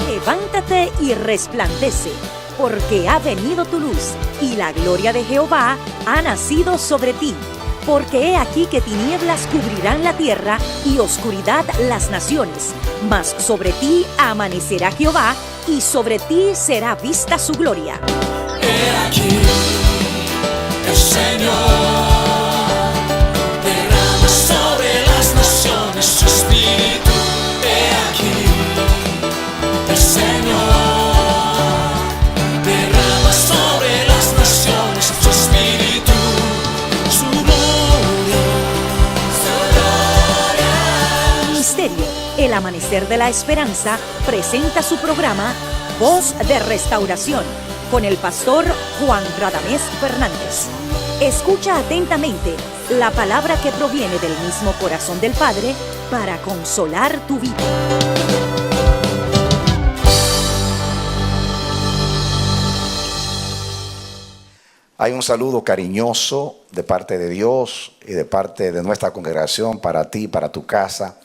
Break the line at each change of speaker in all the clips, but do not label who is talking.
Levántate y resplandece, porque ha venido tu luz, y la gloria de Jehová ha nacido sobre ti. Porque he aquí que tinieblas cubrirán la tierra, y oscuridad las naciones. Mas sobre ti amanecerá Jehová, y sobre ti será vista su gloria.
He aquí, el Señor derrama sobre las naciones su espíritu. He aquí, el Señor derrama sobre las naciones su espíritu, su gloria, su gloria.
Ministerio El Amanecer de la Esperanza presenta su programa Voz de Restauración con el pastor Juan Radamés Fernández. Escucha atentamente la palabra que proviene del mismo corazón del Padre para consolar tu vida.
Hay un saludo cariñoso de parte de Dios y de parte de nuestra congregación para ti, para tu casa.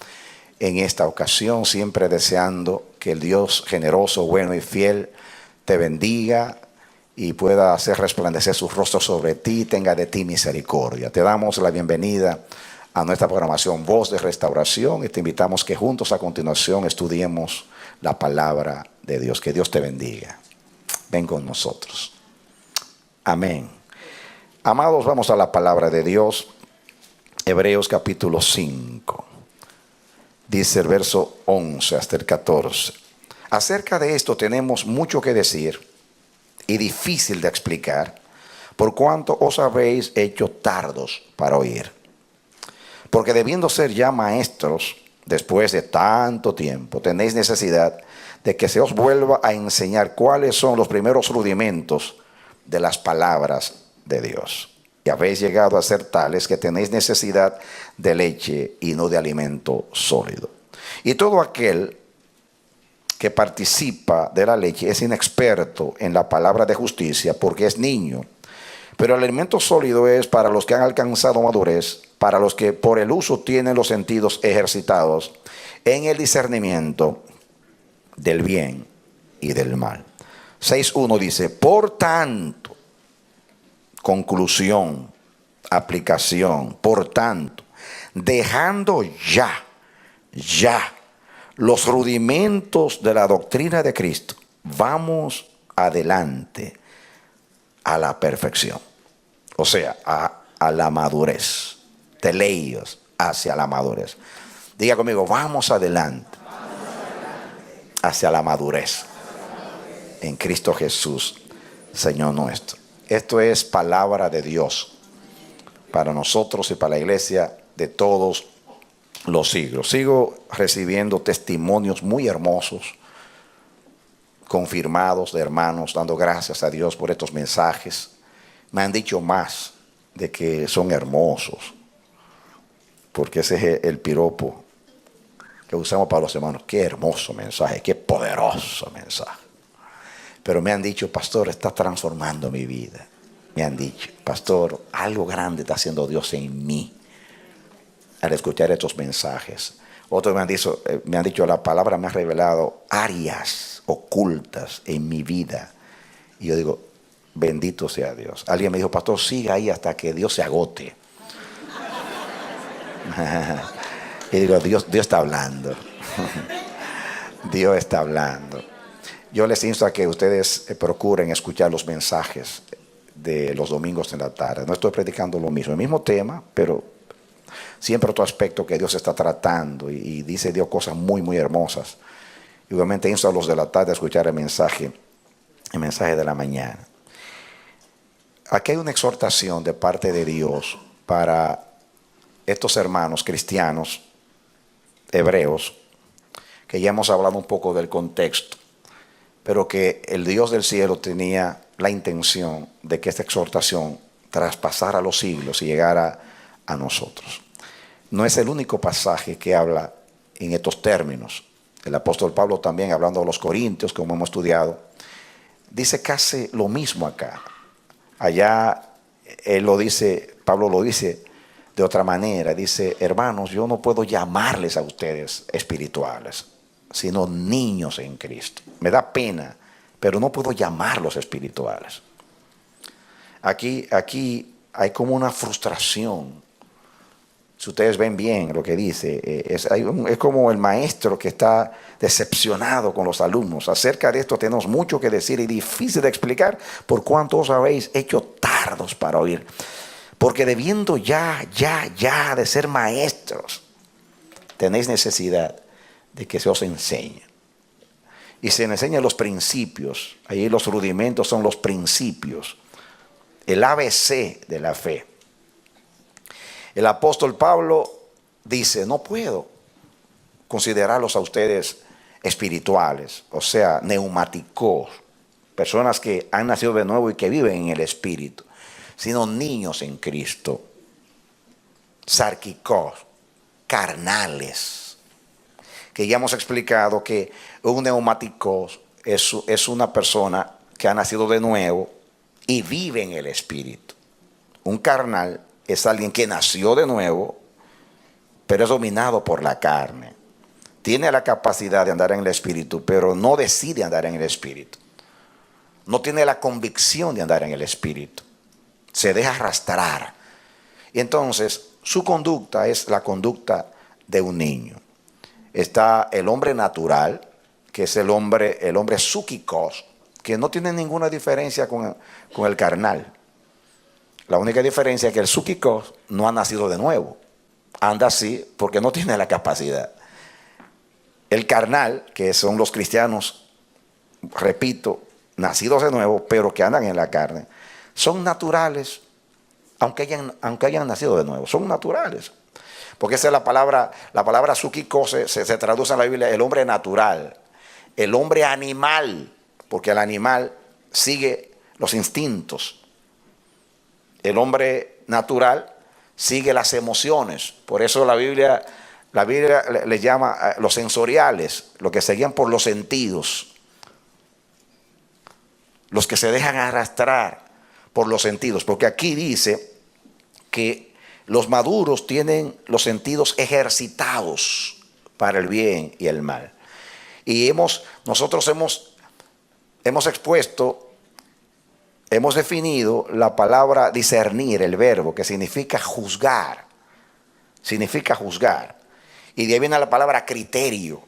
En esta ocasión, siempre deseando que el Dios generoso, bueno y fiel te bendiga y pueda hacer resplandecer su rostro sobre ti, tenga de ti misericordia. Te damos la bienvenida a nuestra programación Voz de Restauración y te invitamos que juntos a continuación estudiemos la palabra de Dios. Que Dios te bendiga. Ven con nosotros. Amén. Amados, vamos a la palabra de Dios. Hebreos capítulo 5. Dice el verso 11 hasta el 14. Acerca de esto tenemos mucho que decir y difícil de explicar, por cuanto os habéis hecho tardos para oír. Porque debiendo ser ya maestros, después de tanto tiempo, tenéis necesidad de que se os vuelva a enseñar cuáles son los primeros rudimentos de las palabras de Dios. Y habéis llegado a ser tales que tenéis necesidad de leche y no de alimento sólido. Y todo aquel que participa de la leche es inexperto en la palabra de justicia porque es niño. Pero el alimento sólido es para los que han alcanzado madurez, para los que por el uso tienen los sentidos ejercitados en el discernimiento del bien y del mal. 6.1 dice: por tanto, conclusión, aplicación, por tanto, dejando ya los rudimentos de la doctrina de Cristo, vamos adelante a la perfección. O sea, a la madurez. Teleios, hacia la madurez. Diga conmigo, vamos adelante hacia la madurez en Cristo Jesús, Señor nuestro. Esto es palabra de Dios para nosotros y para la iglesia de todos los siglos. Sigo recibiendo testimonios muy hermosos, confirmados de hermanos, dando gracias a Dios por estos mensajes. Me han dicho más de que son hermosos, porque ese es el piropo que usamos para los hermanos. Qué hermoso mensaje, qué poderoso mensaje. Pero me han dicho, pastor, está transformando mi vida. Me han dicho, pastor, algo grande está haciendo Dios en mí al escuchar estos mensajes. Otros me han dicho, la palabra me ha revelado áreas ocultas en mi vida. Y yo digo, bendito sea Dios. Alguien me dijo, pastor, siga ahí hasta que Dios se agote. Y digo, Dios está hablando. Dios está hablando. Yo les insto a que ustedes procuren escuchar los mensajes de los domingos en la tarde. No estoy predicando lo mismo, el mismo tema, pero siempre otro aspecto que Dios está tratando y dice Dios cosas muy, muy hermosas. Igualmente insto a los de la tarde a escuchar el mensaje de la mañana. Aquí hay una exhortación de parte de Dios para estos hermanos cristianos, hebreos, que ya hemos hablado un poco del contexto, pero que el Dios del cielo tenía la intención de que esta exhortación traspasara los siglos y llegara a nosotros. No es el único pasaje que habla en estos términos. El apóstol Pablo también, hablando a los corintios, como hemos estudiado, dice casi lo mismo acá. Allá él lo dice, Pablo lo dice de otra manera. Dice, hermanos, yo no puedo llamarles a ustedes espirituales, sino niños en Cristo. Me da pena, pero no puedo llamarlos espirituales. Aquí hay como una frustración. Si ustedes ven bien lo que dice, es como el maestro que está decepcionado con los alumnos. Acerca de esto tenemos mucho que decir y difícil de explicar, por cuanto os habéis hecho tardos para oír. Porque debiendo ya de ser maestros, tenéis necesidad de que se os enseñe. Y se enseñan los principios. Ahí los rudimentos son los principios. El ABC de la fe. El apóstol Pablo dice, no puedo considerarlos a ustedes espirituales, o sea, neumáticos, personas que han nacido de nuevo y que viven en el Espíritu, sino niños en Cristo, sarquicos, carnales, que ya hemos explicado que un neumático es una persona que ha nacido de nuevo y vive en el Espíritu. Un carnal es alguien que nació de nuevo, pero es dominado por la carne. Tiene la capacidad de andar en el Espíritu, pero no decide andar en el Espíritu. No tiene la convicción de andar en el Espíritu. Se deja arrastrar. Y entonces su conducta es la conducta de un niño. Está el hombre natural, que es el hombre psúquicos, que no tiene ninguna diferencia con el carnal. La única diferencia es que el psúquicos no ha nacido de nuevo. Anda así porque no tiene la capacidad. El carnal, que son los cristianos, repito, nacidos de nuevo, pero que andan en la carne, son naturales, aunque hayan nacido de nuevo, son naturales. Porque esa es la palabra psúquicos se traduce en la Biblia, el hombre natural, el hombre animal, porque el animal sigue los instintos. El hombre natural sigue las emociones. Por eso la Biblia le llama los sensoriales, los que se guían por los sentidos. Los que se dejan arrastrar por los sentidos. Porque aquí dice que los maduros tienen los sentidos ejercitados para el bien y el mal. Y nosotros hemos expuesto, hemos definido la palabra discernir, el verbo, que significa juzgar. Significa juzgar. Y de ahí viene la palabra criterio,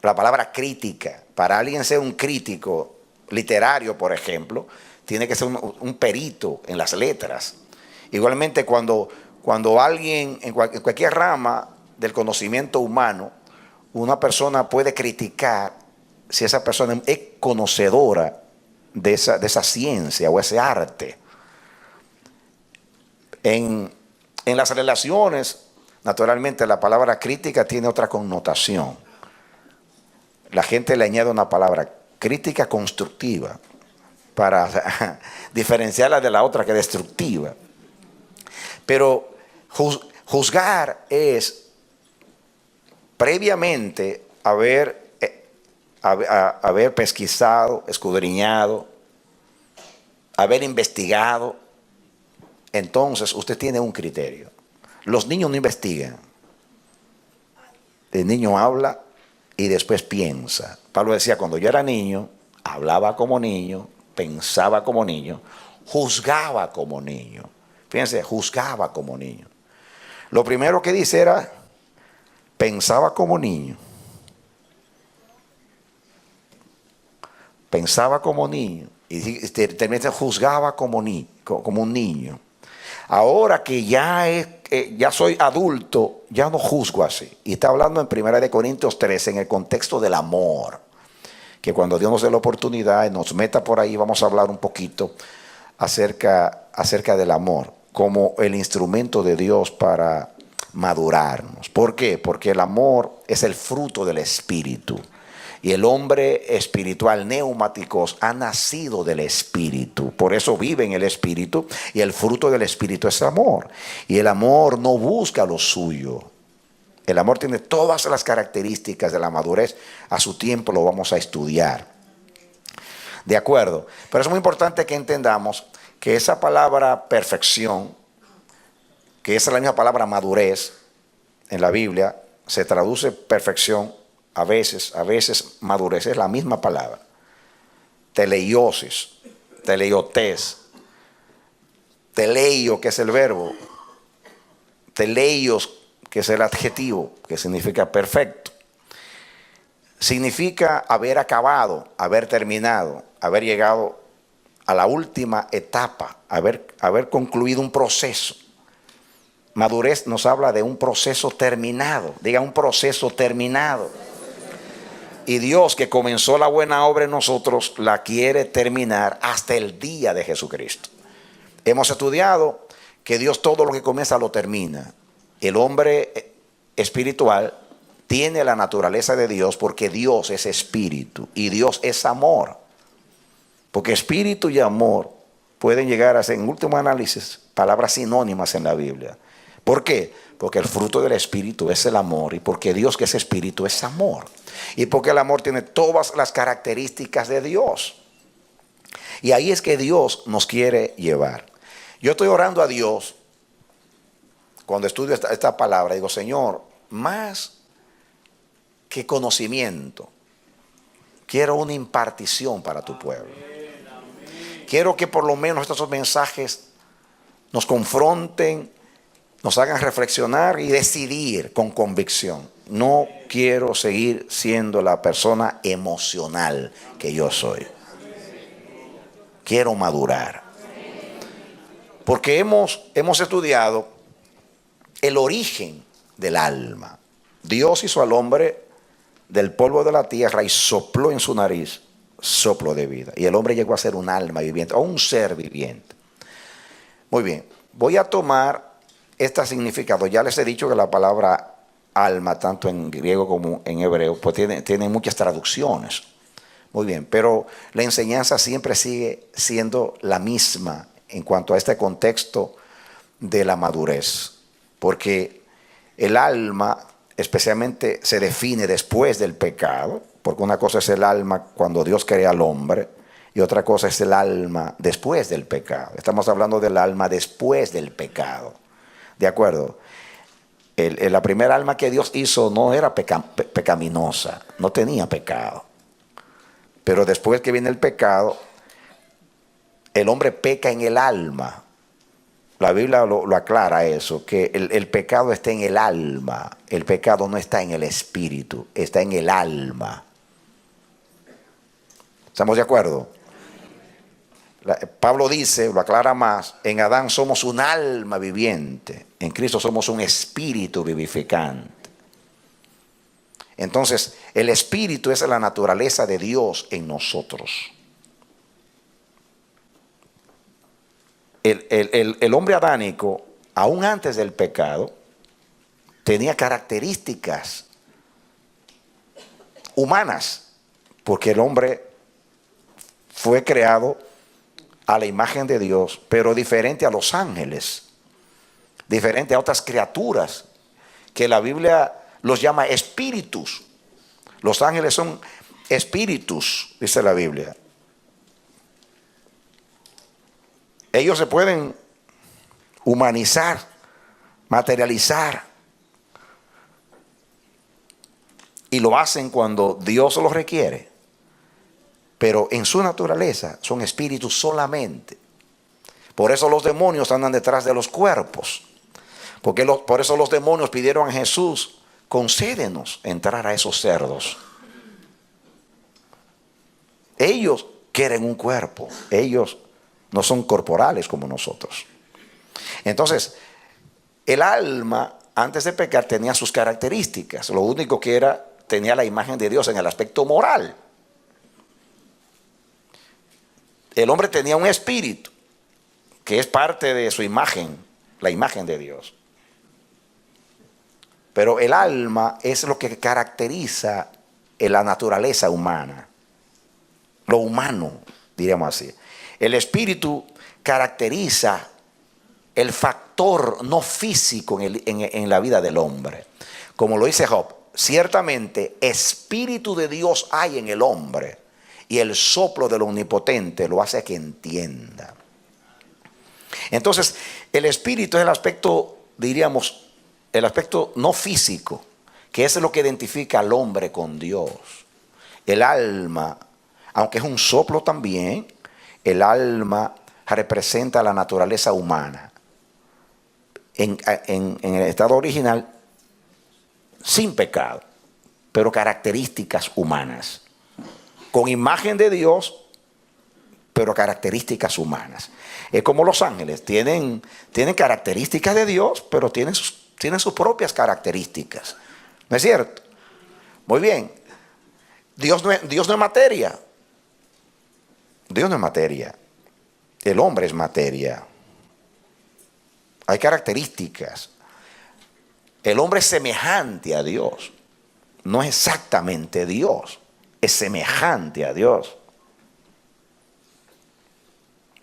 la palabra crítica. Para alguien ser un crítico literario, por ejemplo, tiene que ser un perito en las letras. Igualmente cuando alguien, en cualquier rama del conocimiento humano, una persona puede criticar si esa persona es conocedora de esa ciencia o ese arte. En las relaciones, naturalmente, la palabra crítica tiene otra connotación. La gente le añade una palabra, crítica constructiva, para diferenciarla de la otra que es destructiva. Pero juzgar es previamente haber pesquisado, escudriñado, haber investigado. Entonces usted tiene un criterio. Los niños no investigan. El niño habla y después piensa. Pablo decía, cuando yo era niño, hablaba como niño, pensaba como niño, juzgaba como niño. Fíjense, juzgaba como niño. Lo primero que dice era, pensaba como niño. Pensaba como niño. Y termina, juzgaba como un niño. Ahora que ya soy adulto, ya no juzgo así. Y está hablando en 1 Corintios 13 en el contexto del amor. Que cuando Dios nos dé la oportunidad y nos meta por ahí, vamos a hablar un poquito acerca del amor como el instrumento de Dios para madurarnos. ¿Por qué? Porque el amor es el fruto del Espíritu. Y el hombre espiritual, neumáticos, ha nacido del Espíritu. Por eso vive en el Espíritu. Y el fruto del Espíritu es amor. Y el amor no busca lo suyo. El amor tiene todas las características de la madurez. A su tiempo lo vamos a estudiar. De acuerdo. Pero es muy importante que entendamos que esa palabra perfección, que es la misma palabra madurez en la Biblia, se traduce perfección a veces madurez, es la misma palabra. Teleiosis, teleiotes, teleio, que es el verbo, teleios, que es el adjetivo, que significa perfecto. Significa haber acabado, haber terminado, haber llegado a la última etapa, haber concluido un proceso. Madurez nos habla de un proceso terminado. Diga, un proceso terminado. Y Dios, que comenzó la buena obra en nosotros, la quiere terminar hasta el día de Jesucristo. Hemos estudiado que Dios todo lo que comienza lo termina. El hombre espiritual tiene la naturaleza de Dios porque Dios es espíritu y Dios es amor. Porque espíritu y amor pueden llegar a ser, en último análisis, palabras sinónimas en la Biblia. ¿Por qué? Porque el fruto del espíritu es el amor y porque Dios, que es espíritu, es amor. Y porque el amor tiene todas las características de Dios. Y ahí es que Dios nos quiere llevar. Yo estoy orando a Dios cuando estudio esta palabra. Digo, Señor, más que conocimiento, quiero una impartición para tu pueblo. Quiero que por lo menos estos mensajes nos confronten, nos hagan reflexionar y decidir con convicción. No quiero seguir siendo la persona emocional que yo soy. Quiero madurar. Porque hemos estudiado el origen del alma. Dios hizo al hombre del polvo de la tierra y sopló en su nariz soplo de vida. Y el hombre llegó a ser un alma viviente, o un ser viviente. Muy bien, voy a tomar este significado. Ya les he dicho que la palabra alma, tanto en griego como en hebreo, pues tiene muchas traducciones. Muy bien, pero la enseñanza siempre sigue siendo la misma en cuanto a este contexto de la madurez. Porque el alma especialmente se define después del pecado, porque una cosa es el alma cuando Dios crea al hombre y otra cosa es el alma después del pecado. Estamos hablando del alma después del pecado. ¿De acuerdo? La primera alma que Dios hizo no era pecaminosa, no tenía pecado. Pero después que viene el pecado, el hombre peca en el alma. La Biblia lo aclara eso, que el pecado está en el alma. El pecado no está en el espíritu, está en el alma. ¿Estamos de acuerdo? Pablo dice, lo aclara más, en Adán somos un alma viviente, en Cristo somos un espíritu vivificante. Entonces, el espíritu es la naturaleza de Dios en nosotros. El hombre adánico, aún antes del pecado, tenía características humanas, porque el hombre fue creado a la imagen de Dios, pero diferente a los ángeles, diferente a otras criaturas, que la Biblia los llama espíritus. Los ángeles son espíritus, dice la Biblia. Ellos se pueden humanizar, materializar, y lo hacen cuando Dios los requiere. Pero en su naturaleza son espíritus solamente. Por eso los demonios andan detrás de los cuerpos. Por eso los demonios pidieron a Jesús, concédenos entrar a esos cerdos. Ellos quieren un cuerpo. Ellos no son corporales como nosotros. Entonces, el alma antes de pecar tenía sus características. Lo único que tenía la imagen de Dios en el aspecto moral. El hombre tenía un espíritu que es parte de su imagen, la imagen de Dios. Pero el alma es lo que caracteriza la naturaleza humana, lo humano, diríamos así. El espíritu caracteriza el factor no físico en la vida del hombre. Como lo dice Job, ciertamente espíritu de Dios hay en el hombre, y el soplo del omnipotente lo hace que entienda. Entonces, el espíritu es el aspecto, diríamos, el aspecto no físico, que es lo que identifica al hombre con Dios. El alma, aunque es un soplo también, el alma representa la naturaleza humana. En el estado original, sin pecado, pero características humanas. Con imagen de Dios, pero características humanas. Es como los ángeles, tienen características de Dios, pero tienen sus propias características. ¿No es cierto? Muy bien. Dios no es materia. Dios no es materia. El hombre es materia. Hay características. El hombre es semejante a Dios. No es exactamente Dios. Es semejante a Dios.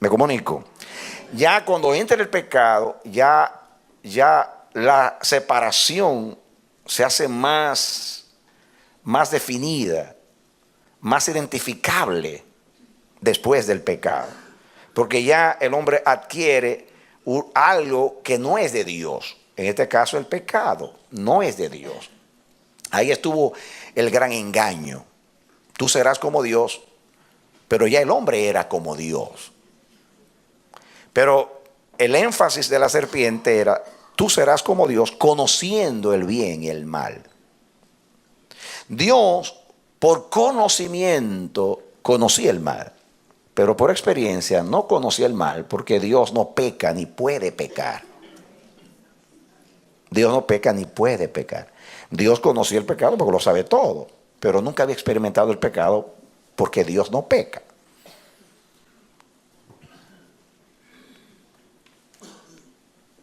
Me comunico. Ya cuando entra el pecado, ya la separación se hace más definida, más identificable después del pecado. Porque ya el hombre adquiere algo que no es de Dios. En este caso el pecado no es de Dios. Ahí estuvo el gran engaño. Tú serás como Dios, pero ya el hombre era como Dios. Pero el énfasis de la serpiente era, tú serás como Dios conociendo el bien y el mal. Dios, por conocimiento, conocía el mal, pero por experiencia no conocía el mal, porque Dios no peca ni puede pecar. Dios no peca ni puede pecar. Dios conocía el pecado porque lo sabe todo, pero nunca había experimentado el pecado porque Dios no peca.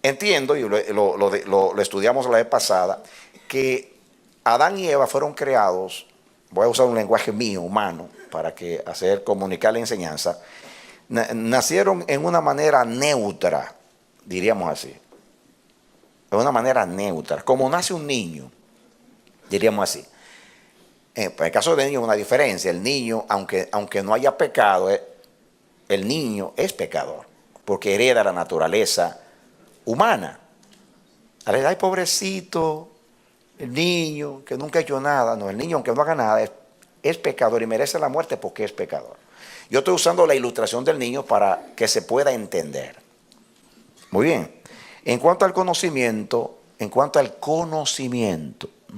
Entiendo, y lo estudiamos la vez pasada, que Adán y Eva fueron creados, voy a usar un lenguaje mío, humano, para comunicar la enseñanza, nacieron en una manera neutra, diríamos así, de una manera neutra, como nace un niño, diríamos así. En el caso del niño hay una diferencia, el niño, aunque no haya pecado, el niño es pecador, porque hereda la naturaleza humana. Ay, pobrecito, el niño que nunca ha hecho nada. No, el niño aunque no haga nada es pecador y merece la muerte porque es pecador. Yo estoy usando la ilustración del niño para que se pueda entender. Muy bien. En cuanto al conocimiento, no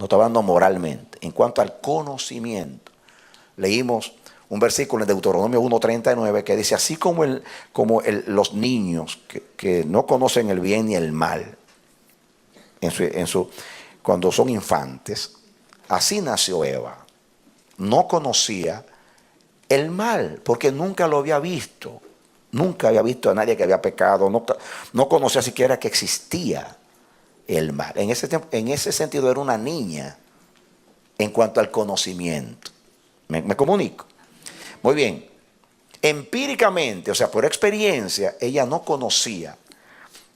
está hablando moralmente, en cuanto al conocimiento, leímos un versículo en Deuteronomio 1:39 que dice, así como los niños que no conocen el bien ni el mal cuando son infantes, así nació Eva. No conocía el mal porque nunca lo había visto. Nunca había visto a nadie que había pecado, no conocía siquiera que existía el mal. En ese sentido era una niña en cuanto al conocimiento. ¿Me comunico? Muy bien. Empíricamente, o sea, por experiencia, ella no conocía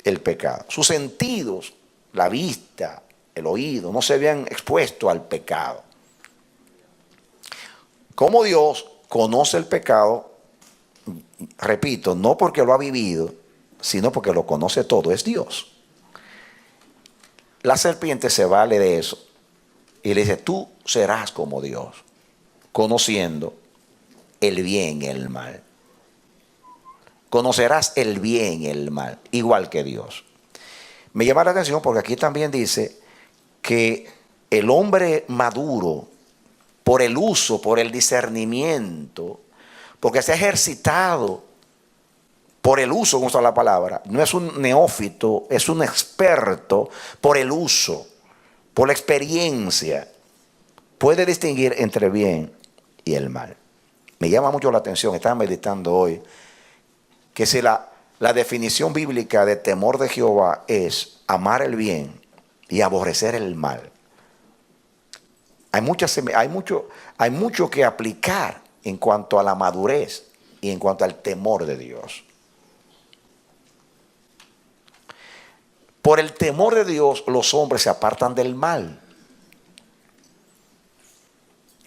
el pecado. Sus sentidos, la vista, el oído, no se habían expuesto al pecado. Como Dios conoce el pecado, repito, no porque lo ha vivido, sino porque lo conoce todo, es Dios. La serpiente se vale de eso y le dice, tú serás como Dios, conociendo el bien y el mal. Conocerás el bien y el mal, igual que Dios. Me llama la atención porque aquí también dice que el hombre maduro, por el uso, por el discernimiento, porque se ha ejercitado por el uso, como usa la palabra, no es un neófito, es un experto por el uso, por la experiencia, puede distinguir entre el bien y el mal. Me llama mucho la atención, estaba meditando hoy, que si la definición bíblica de temor de Jehová es amar el bien y aborrecer el mal, hay mucho que aplicar en cuanto a la madurez y en cuanto al temor de Dios. Por el temor de Dios, los hombres se apartan del mal.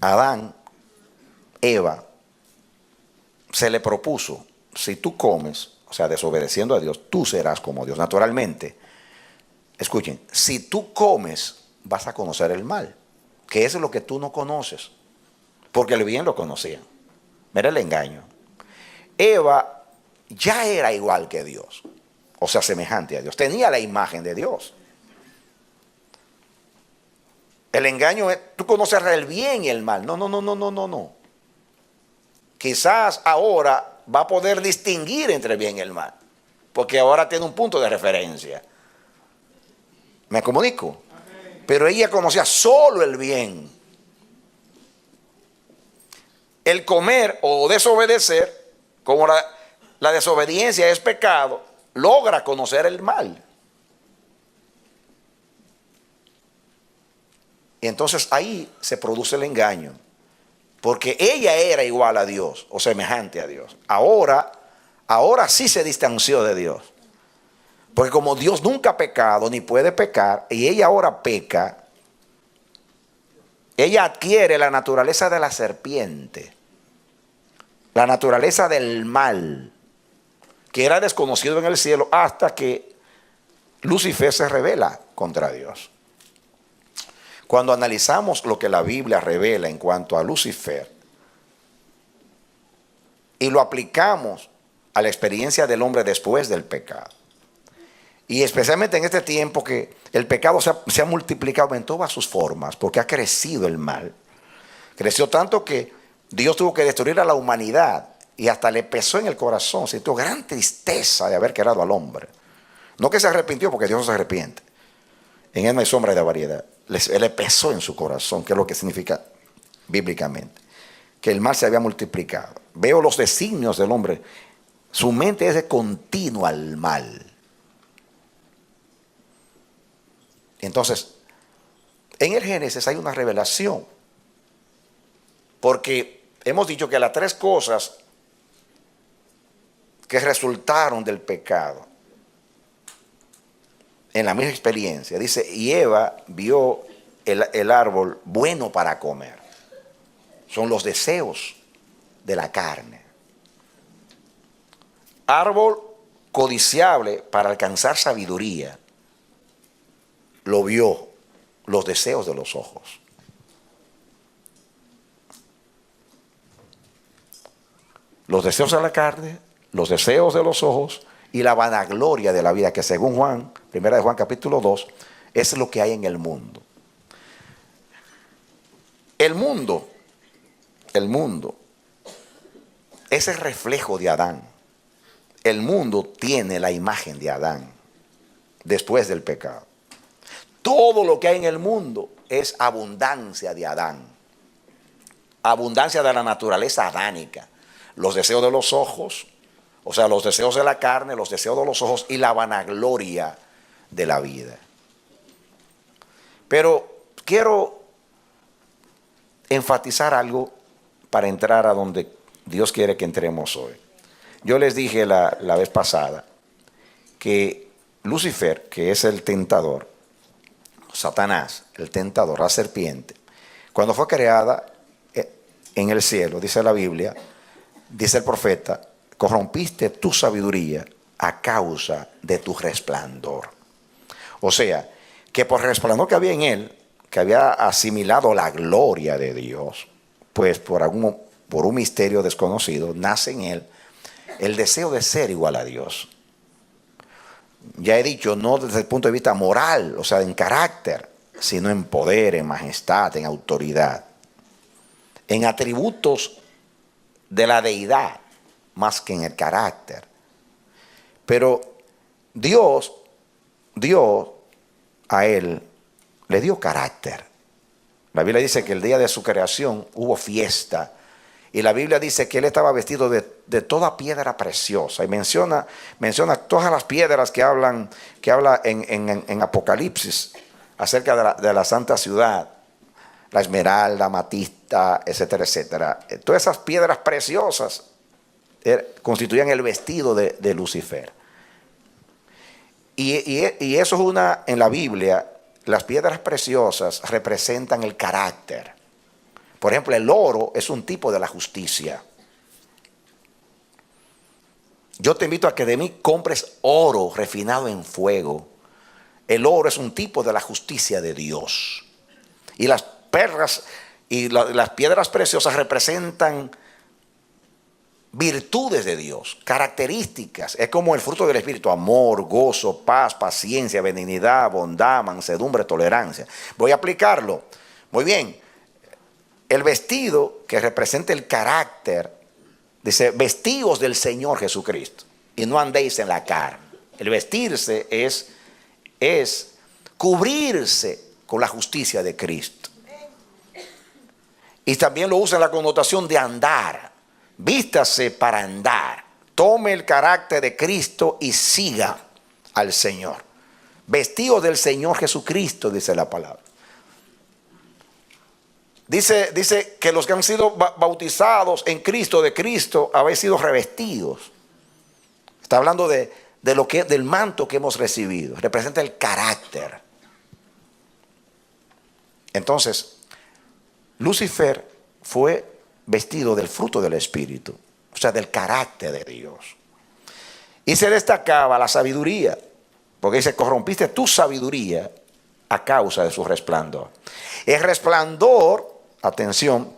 Adán, Eva, se le propuso, si tú comes, o sea, desobedeciendo a Dios, tú serás como Dios. Naturalmente, escuchen, si tú comes, vas a conocer el mal, que es lo que tú no conoces, porque el bien lo conocían. Mira el engaño. Eva ya era igual que Dios, o sea, semejante a Dios, tenía la imagen de Dios. El engaño es, tú conoces el bien y el mal. No, no, no, no, no, no, no. Quizás ahora va a poder distinguir entre el bien y el mal, porque ahora tiene un punto de referencia. ¿Me comunico? Pero ella conocía solo el bien. El comer o desobedecer, como la desobediencia es pecado, logra conocer el mal. Y entonces ahí se produce el engaño, porque ella era igual a Dios o semejante a Dios. Ahora sí se distanció de Dios, porque como Dios nunca ha pecado ni puede pecar, y ella ahora peca, ella adquiere la naturaleza de la serpiente, la naturaleza del mal, que era desconocido en el cielo hasta que Lucifer se rebela contra Dios. Cuando analizamos lo que la Biblia revela en cuanto a Lucifer y lo aplicamos a la experiencia del hombre después del pecado, y especialmente en este tiempo que el pecado se ha multiplicado en todas sus formas, porque ha crecido el mal, creció tanto que Dios tuvo que destruir a la humanidad y hasta le pesó en el corazón, sintió gran tristeza de haber creado al hombre. No que se arrepintió, porque Dios no se arrepiente, en él no hay sombra de variedad. Le pesó en su corazón, que es lo que significa bíblicamente, que el mal se había multiplicado. Veo los designios del hombre, su mente es de continuo al mal. Entonces, en el Génesis hay una revelación, porque hemos dicho que las tres cosas que resultaron del pecado, en la misma experiencia, dice, y Eva vio el árbol bueno para comer. Son los deseos de la carne. Árbol codiciable para alcanzar sabiduría. Lo vio, los deseos de los ojos. Los deseos de la carne, los deseos de los ojos y la vanagloria de la vida, que según Juan, primera de Juan capítulo 2, es lo que hay en el mundo. El mundo es el reflejo de Adán. El mundo tiene la imagen de Adán después del pecado. Todo lo que hay en el mundo es abundancia de Adán, abundancia de la naturaleza adánica, los deseos de los ojos, o sea, los deseos de la carne, los deseos de los ojos y la vanagloria de la vida. Pero quiero enfatizar algo para entrar a donde Dios quiere que entremos hoy. Yo les dije la vez pasada que Lucifer, que es el tentador, Satanás, el tentador, la serpiente, cuando fue creada en el cielo, dice la Biblia, dice el profeta, corrompiste tu sabiduría a causa de tu resplandor. O sea, que por el resplandor que había en él, que había asimilado la gloria de Dios, pues por un misterio desconocido, nace en él el deseo de ser igual a Dios. Ya he dicho, no desde el punto de vista moral, o sea, en carácter, sino en poder, en majestad, en autoridad, en atributos de la deidad, más que en el carácter. Pero Dios a él le dio carácter. La Biblia dice que el día de su creación hubo fiesta. Y la Biblia dice que él estaba vestido de toda piedra preciosa. Y menciona todas las piedras que habla en Apocalipsis acerca de la santa ciudad. La esmeralda, amatista, etcétera, etcétera. Todas esas piedras preciosas constituían el vestido de Lucifer. Y eso es en la Biblia, las piedras preciosas representan el carácter. Por ejemplo, el oro es un tipo de la justicia. Yo te invito a que de mí compres oro refinado en fuego. El oro es un tipo de la justicia de Dios. Y las perlas y las piedras preciosas representan virtudes de Dios, características. Es como el fruto del Espíritu: amor, gozo, paz, paciencia, benignidad, bondad, mansedumbre, tolerancia. Voy a aplicarlo. Muy bien. El vestido que representa el carácter, dice: vestidos del Señor Jesucristo y no andéis en la carne. El vestirse es cubrirse con la justicia de Cristo. Y también lo usa en la connotación de andar. Vístase para andar. Tome el carácter de Cristo y siga al Señor. Vestidos del Señor Jesucristo, dice la palabra. Dice que los que han sido bautizados en Cristo, de Cristo, habéis sido revestidos. Está hablando del manto que hemos recibido. Representa el carácter. Entonces, Lucifer fue vestido del fruto del Espíritu, o sea, del carácter de Dios. Y se destacaba la sabiduría, porque dice: corrompiste tu sabiduría a causa de su resplandor. El resplandor, atención,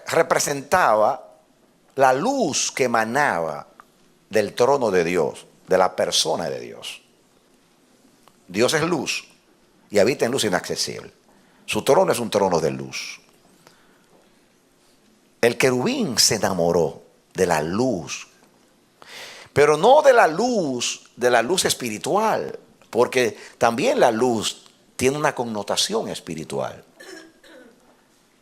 representaba la luz que emanaba del trono de Dios, de la persona de Dios. Dios es luz y habita en luz inaccesible. Su trono es un trono de luz. El querubín se enamoró de la luz, pero no de la luz espiritual, porque también la luz tiene una connotación espiritual.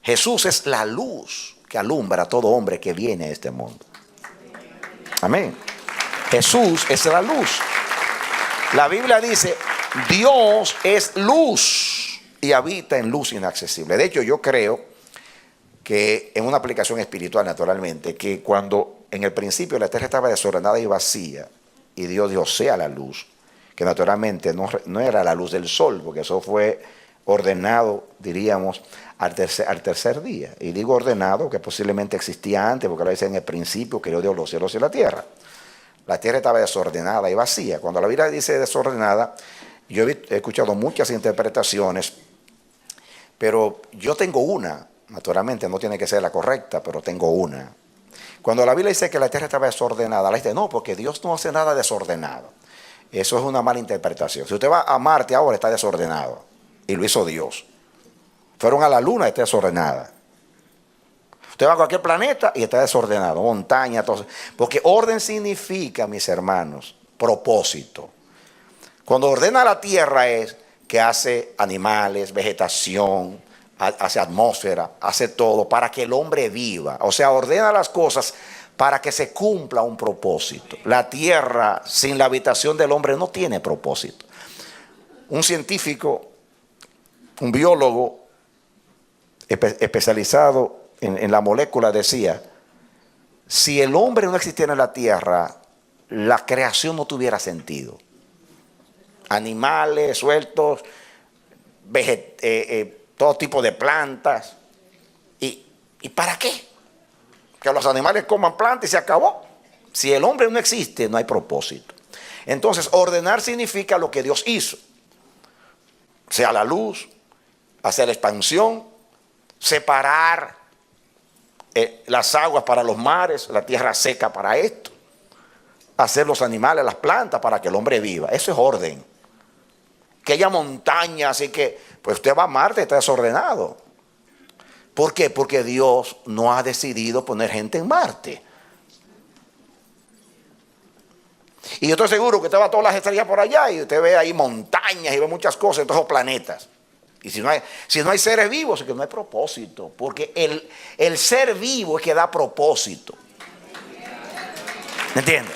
Jesús es la luz que alumbra a todo hombre que viene a este mundo. Amén. Jesús es la luz. La Biblia dice: Dios es luz y habita en luz inaccesible. De hecho, yo creo que en una aplicación espiritual, naturalmente, que cuando en el principio la tierra estaba desordenada y vacía, y Dios dio sea la luz, que naturalmente no era la luz del sol, porque eso fue ordenado, diríamos, al tercer día. Y digo ordenado, que posiblemente existía antes, porque lo dice: en el principio creó Dios los cielos y la tierra. La tierra estaba desordenada y vacía. Cuando la Biblia dice desordenada, yo he escuchado muchas interpretaciones, pero yo tengo una. Naturalmente no tiene que ser la correcta, pero tengo una. Cuando la Biblia dice que la tierra estaba desordenada, la dice: no, porque Dios no hace nada desordenado. Eso es una mala interpretación. Si usted va a Marte ahora, está desordenado, y lo hizo Dios. Fueron a la luna y está desordenada. Usted va a cualquier planeta y está desordenado, montaña, todo. Porque orden significa, mis hermanos, propósito. Cuando ordena la tierra es que hace animales, vegetación, hace atmósfera, hace todo para que el hombre viva. O sea, ordena las cosas para que se cumpla un propósito. La tierra sin la habitación del hombre no tiene propósito. Un científico, un biólogo especializado en la molécula decía: si el hombre no existiera en la tierra, la creación no tuviera sentido. Animales sueltos, todo tipo de plantas. ¿Y para qué? Que los animales coman plantas y se acabó. Si el hombre no existe, no hay propósito. Entonces, ordenar significa lo que Dios hizo. Sea la luz, hacer la expansión, separar las aguas para los mares, la tierra seca para esto, hacer los animales, las plantas para que el hombre viva. Eso es orden. Que haya montañas y que, pues usted va a Marte y está desordenado. ¿Por qué? Porque Dios no ha decidido poner gente en Marte. Y yo estoy seguro que usted va a todas las estrellas por allá y usted ve ahí montañas y ve muchas cosas en todos los planetas. Y si no hay seres vivos, es que no hay propósito. Porque el ser vivo es que da propósito. ¿Me entiende?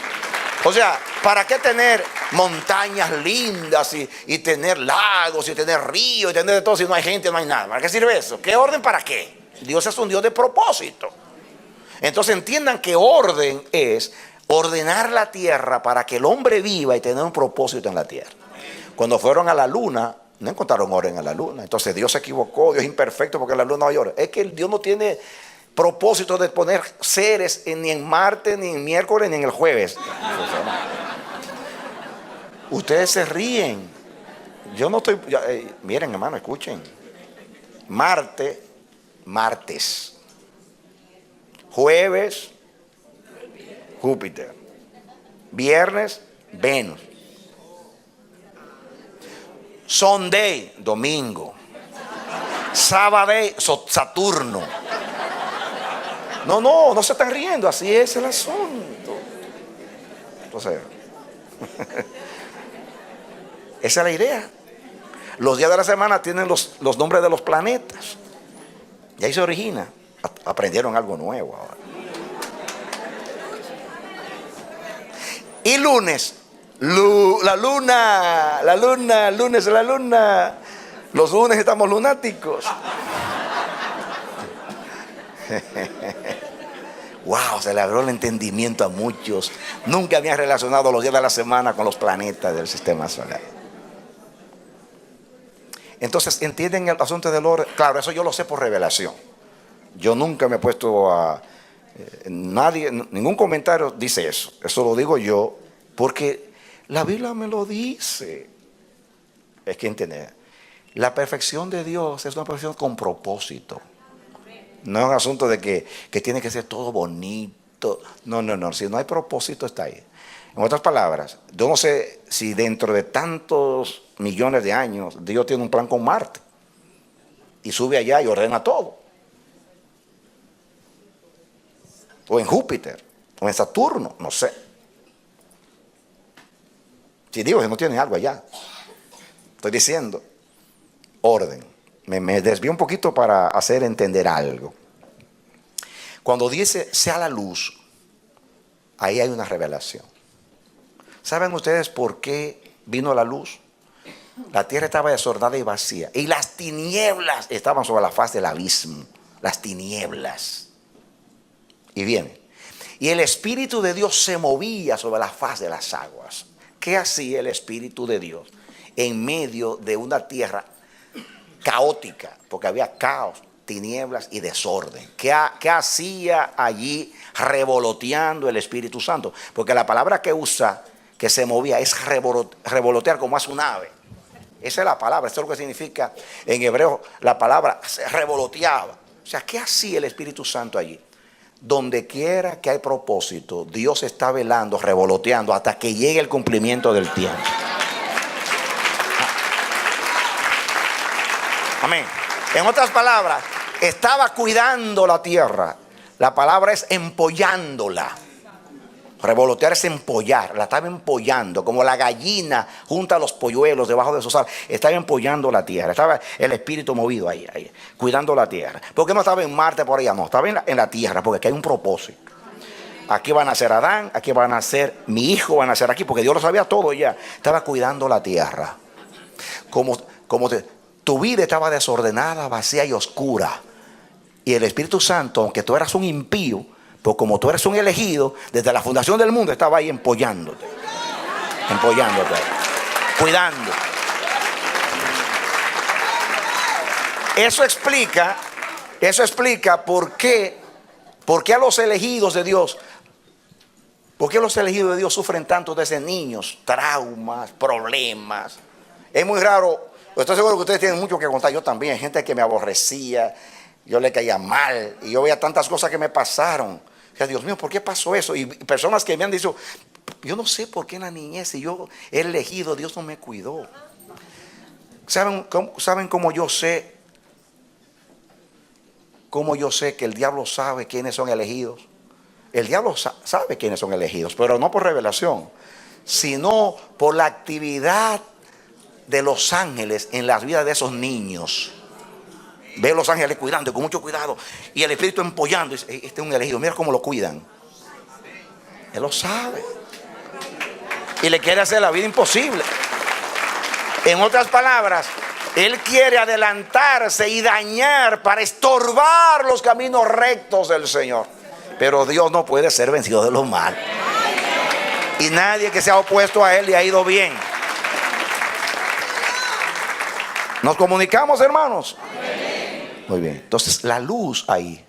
O sea, ¿para qué tener montañas lindas y tener lagos y tener ríos y tener de todo si no hay gente, no hay nada? ¿Para qué sirve eso? ¿Qué orden para qué? Dios es un Dios de propósito. Entonces entiendan que orden es ordenar la tierra para que el hombre viva y tener un propósito en la tierra. Cuando fueron a la luna, no encontraron orden en la luna. Entonces Dios se equivocó, Dios es imperfecto porque en la luna no hay orden. Es que Dios no tiene propósito de poner seres ni en martes, ni en miércoles, ni en el jueves. Ustedes se ríen. Yo no estoy... miren, hermano, escuchen. Martes. Jueves, Júpiter. Viernes, Venus. Sunday, domingo. Sábado, Saturno. No se están riendo, así es el asunto. Entonces, esa es la idea. Los días de la semana tienen los nombres de los planetas. Y ahí se origina. Aprendieron algo nuevo ahora. Y lunes, la luna. Los lunes estamos lunáticos. Wow, se le abrió el entendimiento a muchos. Nunca habían relacionado los días de la semana con los planetas del sistema solar. Entonces, ¿entienden el asunto del orden? Claro, eso yo lo sé por revelación. Yo nunca me he puesto a... ningún comentario dice eso. Eso lo digo yo porque la Biblia me lo dice. Es que entender. La perfección de Dios es una perfección con propósito. No es un asunto de que tiene que ser todo bonito. No. Si no hay propósito, está ahí. En otras palabras, yo no sé si dentro de tantos millones de años Dios tiene un plan con Marte y sube allá y ordena todo. O en Júpiter, o en Saturno, no sé. Si digo que no tiene algo allá, estoy diciendo orden. Me desvío un poquito para hacer entender algo. Cuando dice sea la luz, ahí hay una revelación. ¿Saben ustedes por qué vino la luz? La tierra estaba desordenada y vacía, y las tinieblas estaban sobre la faz del abismo. Las tinieblas. Y viene. Y el Espíritu de Dios se movía sobre la faz de las aguas. ¿Qué hacía el Espíritu de Dios en medio de una tierra caótica? Porque había caos, tinieblas y desorden. ¿Qué hacía allí revoloteando el Espíritu Santo? Porque la palabra que usa, que se movía, es revolotear como hace un ave. Esa es la palabra, esto es lo que significa en hebreo la palabra se revoloteaba. O sea, ¿qué hacía el Espíritu Santo allí? Donde quiera que hay propósito, Dios está velando, revoloteando hasta que llegue el cumplimiento del tiempo. Amén. En otras palabras, estaba cuidando la tierra. La palabra es empollándola. Revolotear es empollar. La estaba empollando, como la gallina junta los polluelos debajo de sus alas. Estaba empollando la tierra. Estaba el espíritu movido ahí, cuidando la tierra. ¿Por qué no estaba en Marte por allá? No, estaba en la tierra, porque aquí hay un propósito. Aquí va a nacer Adán, aquí va a nacer mi hijo, va a nacer aquí, porque Dios lo sabía todo ya. Estaba cuidando la tierra. Tu vida estaba desordenada, vacía y oscura. Y el Espíritu Santo, aunque tú eras un impío, pues como tú eres un elegido, desde la fundación del mundo estaba ahí empollándote, cuidando. Eso explica por qué a los elegidos de Dios, ¿por qué los elegidos de Dios sufren tanto desde niños? Traumas, problemas. Es muy raro. Estoy seguro que ustedes tienen mucho que contar. Yo también, gente que me aborrecía, yo le caía mal y yo veía tantas cosas que me pasaron. O sea, Dios mío, ¿por qué pasó eso? Y personas que me han dicho, yo no sé por qué en la niñez, si yo he elegido, Dios no me cuidó. ¿Saben cómo yo sé? ¿Cómo yo sé que el diablo sabe quiénes son elegidos? El diablo sabe quiénes son elegidos, pero no por revelación, sino por la actividad de los ángeles en las vidas de esos niños. Ve a los ángeles cuidando con mucho cuidado y el espíritu empollando. Dice, este es un elegido, mira cómo lo cuidan. Él lo sabe y le quiere hacer la vida imposible. En otras palabras, él quiere adelantarse y dañar para estorbar los caminos rectos del Señor. Pero Dios no puede ser vencido de lo mal, y nadie que se ha opuesto a él le ha ido bien. ¿Nos comunicamos, hermanos? Muy bien. Entonces la luz ahí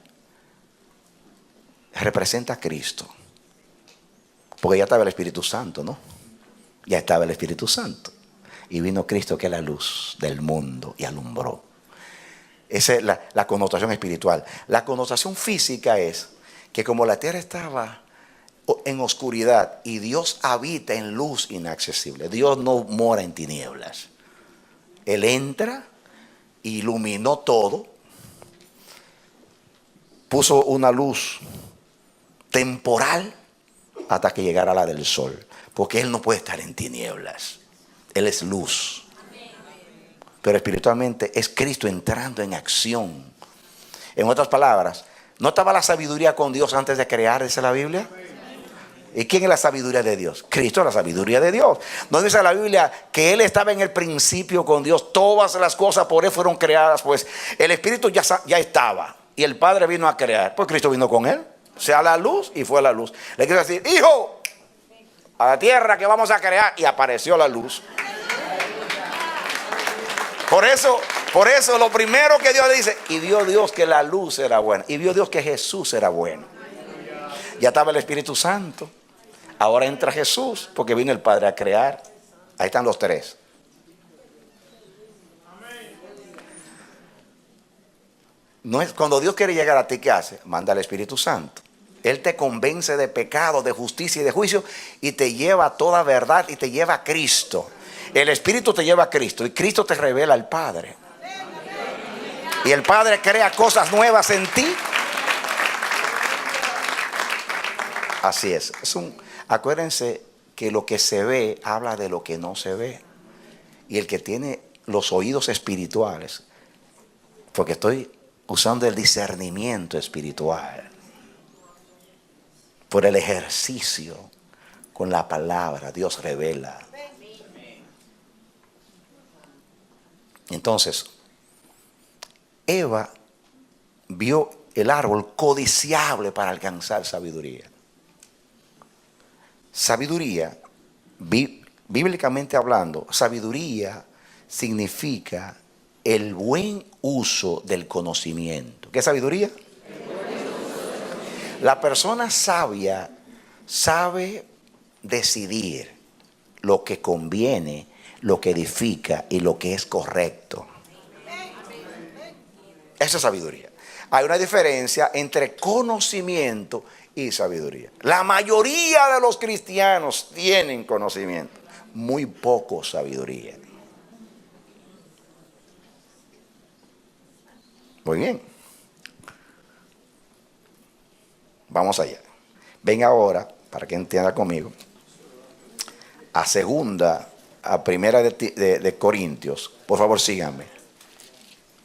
representa a Cristo. Porque ya estaba el Espíritu Santo, ¿no? Ya estaba el Espíritu Santo. Y vino Cristo, que es la luz del mundo, y alumbró. Esa es la connotación espiritual. La connotación física es que como la tierra estaba en oscuridad y Dios habita en luz inaccesible. Dios no mora en tinieblas. Él entra, iluminó todo, puso una luz temporal hasta que llegara la del sol. Porque Él no puede estar en tinieblas. Él es luz. Pero espiritualmente es Cristo entrando en acción. En otras palabras, ¿no estaba la sabiduría con Dios antes de crear, dice la Biblia? ¿Y quién es la sabiduría de Dios? Cristo es la sabiduría de Dios. ¿No dice la Biblia que Él estaba en el principio con Dios? Todas las cosas por Él fueron creadas. Pues el Espíritu ya estaba. Y el Padre vino a crear. Pues Cristo vino con Él. Sea la luz, y fue la luz. Le quiero decir, hijo, a la tierra que vamos a crear. Y apareció la luz. Por eso lo primero que Dios le dice, y vio Dios que la luz era buena. Y vio Dios que Jesús era bueno. Ya estaba el Espíritu Santo. Ahora entra Jesús, porque vino el Padre a crear. Ahí están los tres. No es, cuando Dios quiere llegar a ti, ¿qué hace? Manda al Espíritu Santo. Él te convence de pecado, de justicia y de juicio, y te lleva a toda verdad y te lleva a Cristo. El Espíritu te lleva a Cristo y Cristo te revela al Padre. Y el Padre crea cosas nuevas en ti. Así es. Acuérdense que lo que se ve habla de lo que no se ve. Y el que tiene los oídos espirituales, porque estoy usando el discernimiento espiritual, por el ejercicio con la palabra, Dios revela. Entonces, Eva vio el árbol codiciable para alcanzar sabiduría. Sabiduría, bíblicamente hablando, sabiduría significa el buen uso del conocimiento. ¿Qué es sabiduría? La persona sabia sabe decidir lo que conviene, lo que edifica y lo que es correcto. Esa es sabiduría. Hay una diferencia entre conocimiento y sabiduría. La mayoría de los cristianos tienen conocimiento, muy poco sabiduría. Muy bien. Vamos allá. Ven ahora, para que entienda conmigo, a primera de Corintios. Por favor, síganme.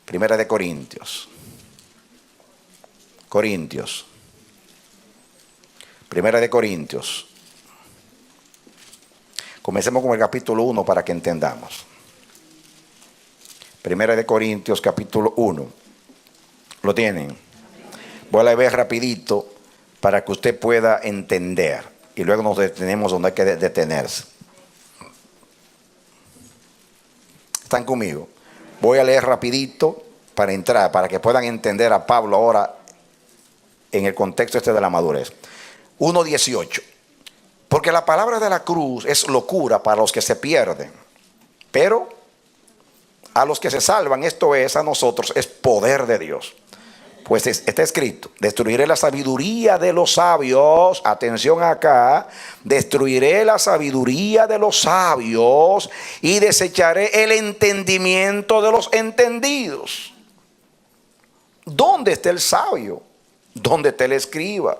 Primera de Corintios. Primera de Corintios. Comencemos con el capítulo 1 para que entendamos. Primera de Corintios, capítulo 1. ¿Lo tienen? Voy a ver rapidito para que usted pueda entender. Y luego nos detenemos donde hay que detenerse. ¿Están conmigo? Voy a leer rapidito para entrar, para que puedan entender a Pablo ahora en el contexto de la madurez. 1:18. Porque la palabra de la cruz es locura para los que se pierden, pero a los que se salvan, esto es, a nosotros, es poder de Dios. Pues está escrito, destruiré la sabiduría de los sabios, atención acá, destruiré la sabiduría de los sabios y desecharé el entendimiento de los entendidos. ¿Dónde está el sabio? ¿Dónde está el escriba?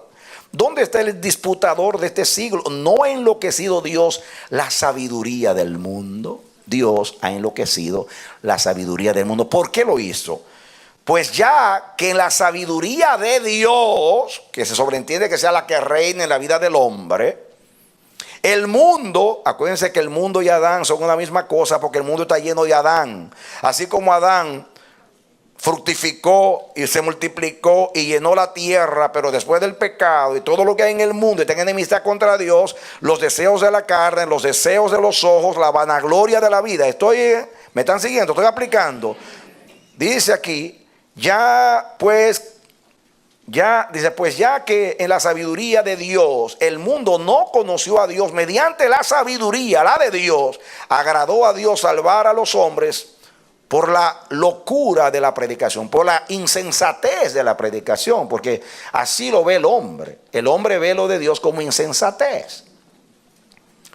¿Dónde está el disputador de este siglo? ¿No ha enloquecido Dios la sabiduría del mundo? Dios ha enloquecido la sabiduría del mundo. ¿Por qué lo hizo? Pues ya que la sabiduría de Dios, que se sobreentiende que sea la que reine en la vida del hombre, el mundo, acuérdense que el mundo y Adán son una misma cosa, porque el mundo está lleno de Adán. Así como Adán fructificó y se multiplicó y llenó la tierra, pero después del pecado y todo lo que hay en el mundo está en enemistad contra Dios, los deseos de la carne, los deseos de los ojos, la vanagloria de la vida. ¿Me están siguiendo? Estoy aplicando. Dice aquí, ya pues Ya, dice, pues ya que en la sabiduría de Dios el mundo no conoció a Dios, mediante la sabiduría, la de Dios, agradó a Dios salvar a los hombres por la locura de la predicación, por la insensatez de la predicación, porque así lo ve el hombre. El hombre ve lo de Dios como insensatez,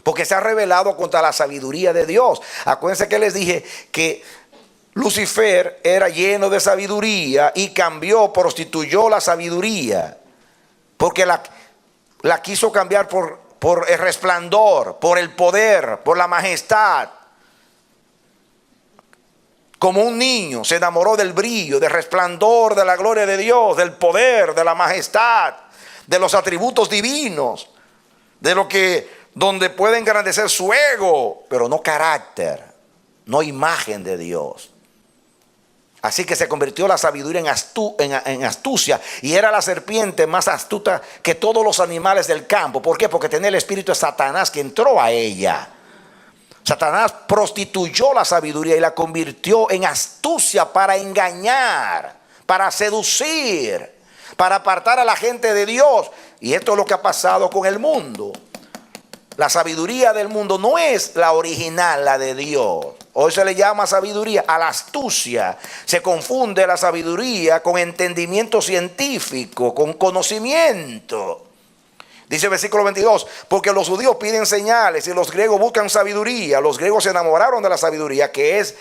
porque se ha rebelado contra la sabiduría de Dios. Acuérdense que les dije que Lucifer era lleno de sabiduría y prostituyó la sabiduría, porque la quiso cambiar por el resplandor, por el poder, por la majestad. Como un niño se enamoró del brillo, del resplandor, de la gloria de Dios, del poder, de la majestad, de los atributos divinos, donde puede engrandecer su ego, pero no carácter, no imagen de Dios. Así que se convirtió la sabiduría en astucia, y era la serpiente más astuta que todos los animales del campo. ¿Por qué? Porque tenía el espíritu de Satanás que entró a ella. Satanás prostituyó la sabiduría y la convirtió en astucia para engañar, para seducir, para apartar a la gente de Dios. Y esto es lo que ha pasado con el mundo. La sabiduría del mundo no es la original, la de Dios. Hoy se le llama sabiduría a la astucia. Se confunde la sabiduría con entendimiento científico, con conocimiento. Dice el versículo 22, porque los judíos piden señales y los griegos buscan sabiduría. Los griegos se enamoraron de la sabiduría, que es,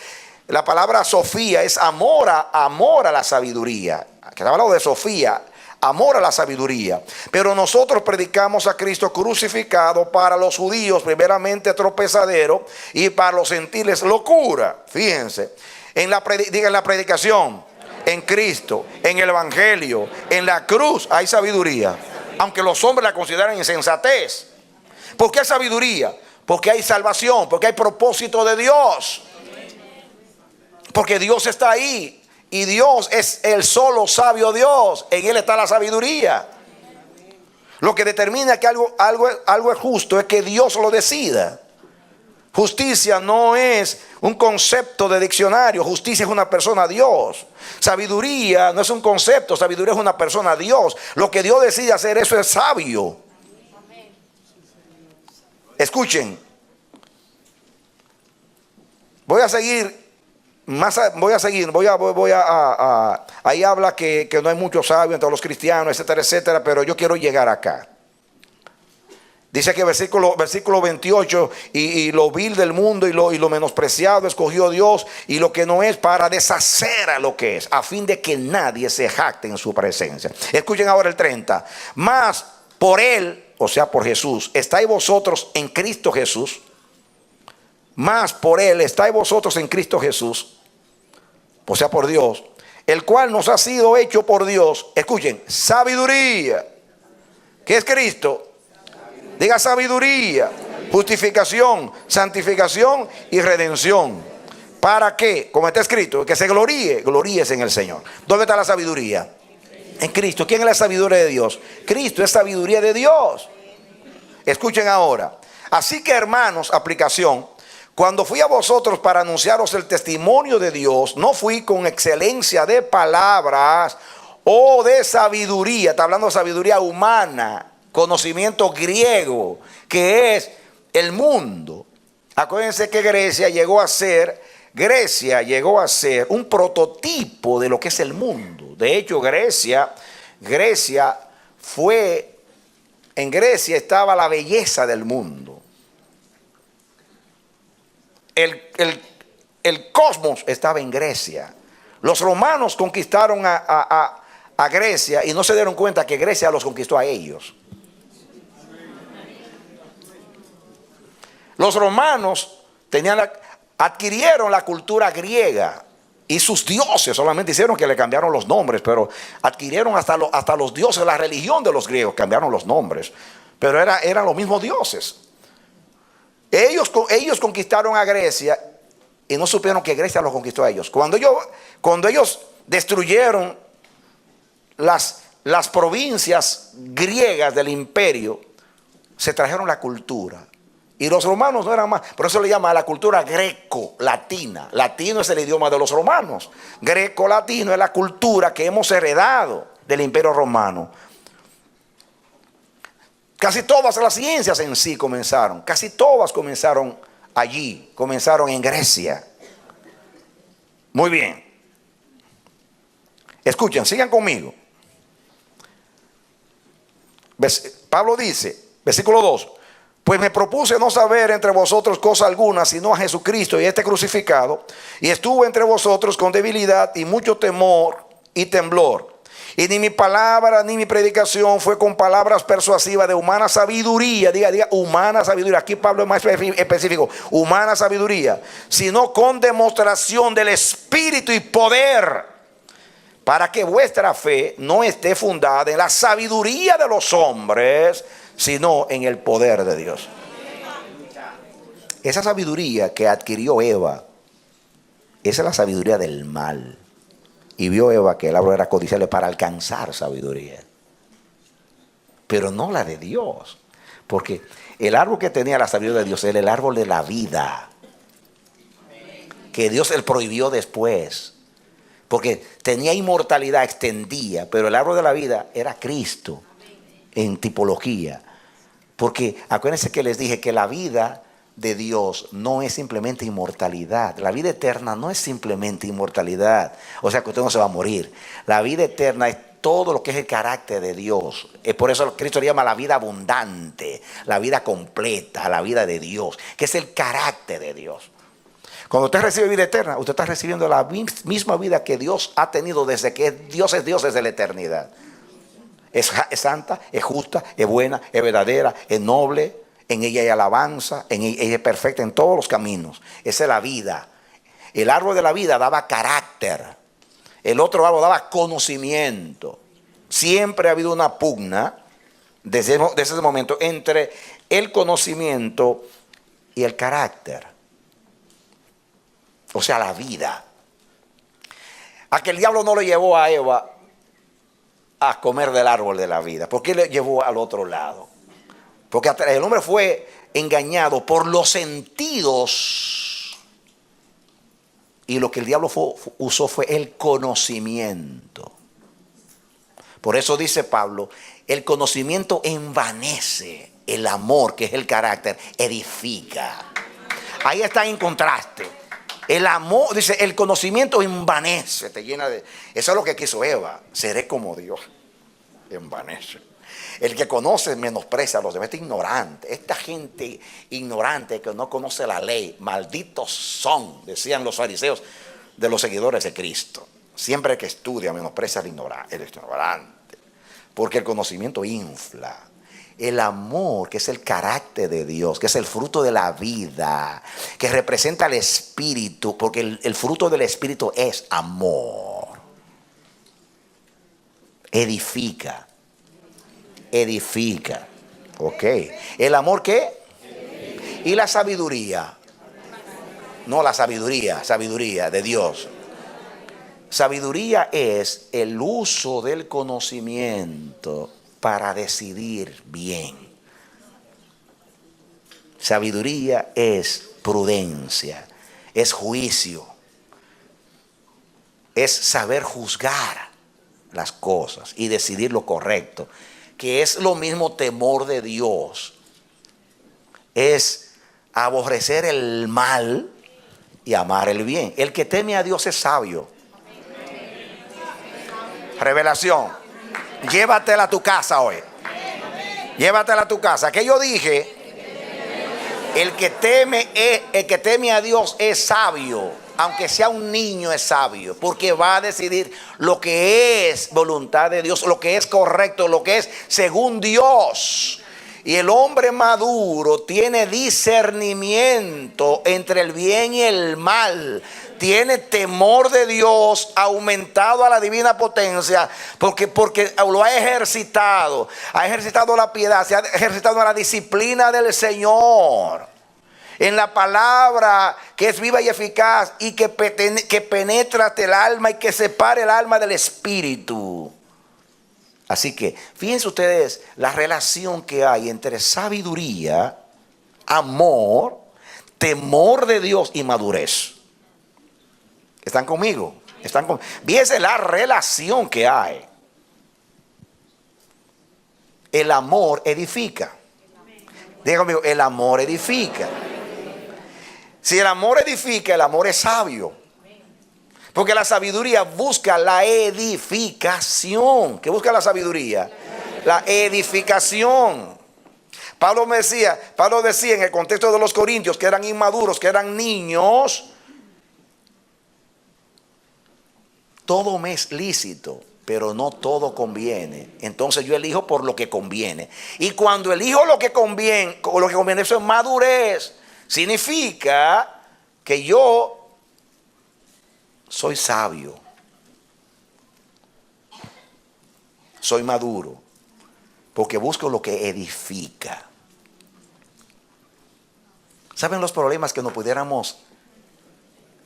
la palabra Sofía es amor a la sabiduría. Que está hablando de Sofía, amor a la sabiduría. Pero nosotros predicamos a Cristo crucificado, para los judíos primeramente tropezadero y para los gentiles locura. Fíjense, diga en la predicación, en Cristo, en el evangelio, en la cruz hay sabiduría. Aunque los hombres la consideran insensatez. ¿Por qué hay sabiduría? Porque hay salvación, porque hay propósito de Dios. Porque Dios está ahí. Y Dios es el solo sabio Dios. En Él está la sabiduría. Lo que determina que algo es justo es que Dios lo decida. Justicia no es un concepto de diccionario. Justicia es una persona, Dios. Sabiduría no es un concepto. Sabiduría es una persona, Dios. Lo que Dios decide hacer, eso es sabio. Escuchen. Voy a seguir. Ahí habla que no hay mucho sabio entre los cristianos, etcétera, etcétera. Pero yo quiero llegar acá. Dice que versículo 28, y lo vil del mundo y lo menospreciado escogió Dios, y lo que no es, para deshacer a lo que es, a fin de que nadie se jacte en su presencia. Escuchen ahora el 30. Mas por Él, o sea por Jesús, estáis vosotros en Cristo Jesús. Mas por Él estáis vosotros en Cristo Jesús, o sea por Dios, el cual nos ha sido hecho por Dios. Escuchen, sabiduría. ¿Qué es Cristo? Diga sabiduría, justificación, santificación y redención. ¿Para qué? Como está escrito, que se gloríes en el Señor. ¿Dónde está la sabiduría? En Cristo. ¿Quién es la sabiduría de Dios? Cristo es sabiduría de Dios. Escuchen ahora. Así que, hermanos, aplicación. Cuando fui a vosotros para anunciaros el testimonio de Dios, no fui con excelencia de palabras o de sabiduría. Está hablando de sabiduría humana. Conocimiento griego, que es el mundo. Acuérdense que Grecia llegó a ser un prototipo de lo que es el mundo. De hecho, en Grecia estaba la belleza del mundo. El cosmos estaba en Grecia. Los romanos conquistaron a Grecia y no se dieron cuenta que Grecia los conquistó a ellos. Los romanos adquirieron la cultura griega y sus dioses. Solamente hicieron que le cambiaron los nombres, pero adquirieron hasta los dioses. La religión de los griegos cambiaron los nombres, pero eran los mismos dioses. Ellos conquistaron a Grecia y no supieron que Grecia los conquistó a ellos. Cuando ellos destruyeron las provincias griegas del imperio, se trajeron la cultura. Y los romanos no eran más. Por eso le llama a la cultura greco-latina. Latino es el idioma de los romanos. Greco-latino es la cultura que hemos heredado. del Imperio Romano. Casi todas las ciencias en sí comenzaron. Casi todas comenzaron allí. Comenzaron en Grecia. Muy bien. Escuchen, sigan conmigo. Pablo dice, versículo 2. Pues me propuse no saber entre vosotros cosa alguna, sino a Jesucristo y este crucificado. Y estuve entre vosotros con debilidad y mucho temor y temblor. Y ni mi palabra ni mi predicación fue con palabras persuasivas de humana sabiduría. Diga, humana sabiduría. Aquí Pablo es más específico. Humana sabiduría. Sino con demostración del Espíritu y poder. Para que vuestra fe no esté fundada en la sabiduría de los hombres, sino en el poder de Dios. Esa sabiduría que adquirió Eva, esa es la sabiduría del mal. Y vio Eva que el árbol era codiciable para alcanzar sabiduría. Pero no la de Dios. Porque el árbol que tenía la sabiduría de Dios era el árbol de la vida. Que Dios él prohibió después. Porque tenía inmortalidad, extendía. Pero el árbol de la vida era Cristo en tipología. Porque acuérdense que les dije que la vida de Dios no es simplemente inmortalidad. La vida eterna no es simplemente inmortalidad. O sea que usted no se va a morir. La vida eterna es todo lo que es el carácter de Dios. Por eso Cristo le llama la vida abundante, la vida completa, la vida de Dios, que es el carácter de Dios. Cuando usted recibe vida eterna, usted está recibiendo la misma vida que Dios ha tenido desde que Dios es Dios desde la eternidad. Es santa, es justa, es buena, es verdadera, es noble. En ella hay alabanza, en ella es perfecta en todos los caminos. Esa es la vida. El árbol de la vida daba carácter. El otro árbol daba conocimiento. Siempre ha habido una pugna desde ese momento entre el conocimiento y el carácter. O sea, la vida. A que el diablo no le llevó a Eva a comer del árbol de la vida. ¿Por qué le llevó al otro lado? Porque el hombre fue engañado por los sentidos. Y lo que el diablo usó fue el conocimiento. Por eso dice Pablo, el conocimiento envanece, el amor, que es el carácter, edifica. Ahí está en contraste. El amor, dice, el conocimiento envanece, te llena de... Eso es lo que quiso Eva, seré como Dios. Envanece. El que conoce menosprecia a los demás. Este ignorante, esta gente ignorante que no conoce la ley, malditos son, decían los fariseos, de los seguidores de Cristo. Siempre que estudia menosprecia al ignorante. Porque el conocimiento infla. El amor, que es el carácter de Dios, que es el fruto de la vida, que representa al Espíritu, porque el fruto del Espíritu es amor. Edifica. Edifica. Ok. ¿El amor qué? Y la sabiduría. No la sabiduría de Dios. Sabiduría es el uso del conocimiento para decidir bien. Sabiduría es prudencia, es juicio, es saber juzgar las cosas y decidir lo correcto, que es lo mismo temor de Dios. Es aborrecer el mal y amar el bien. El que teme a Dios es sabio. Revelación. Llévatela a tu casa hoy. Llévatela a tu casa. Que yo dije, el que teme a Dios es sabio. Aunque sea un niño es sabio, porque va a decidir lo que es voluntad de Dios, lo que es correcto, lo que es según Dios. Y el hombre maduro tiene discernimiento entre el bien y el mal. Tiene temor de Dios aumentado a la divina potencia, porque lo ha ejercitado la piedad, se ha ejercitado la disciplina del Señor. En la palabra que es viva y eficaz y que penetra hasta el alma y que separa el alma del espíritu. Así que fíjense ustedes la relación que hay entre sabiduría, amor, temor de Dios y madurez. ¿Están conmigo? Fíjense la relación que hay. El amor edifica. Diga conmigo, el amor edifica. Si el amor edifica, el amor es sabio. Porque la sabiduría busca la edificación. ¿Qué busca la sabiduría? La edificación. Pablo decía en el contexto de los corintios que eran inmaduros, que eran niños. Todo me es lícito, pero no todo conviene. Entonces yo elijo por lo que conviene. Y cuando elijo lo que conviene, eso es madurez. Significa que yo soy sabio. Soy maduro. Porque busco lo que edifica. ¿Saben los problemas que no pudiéramos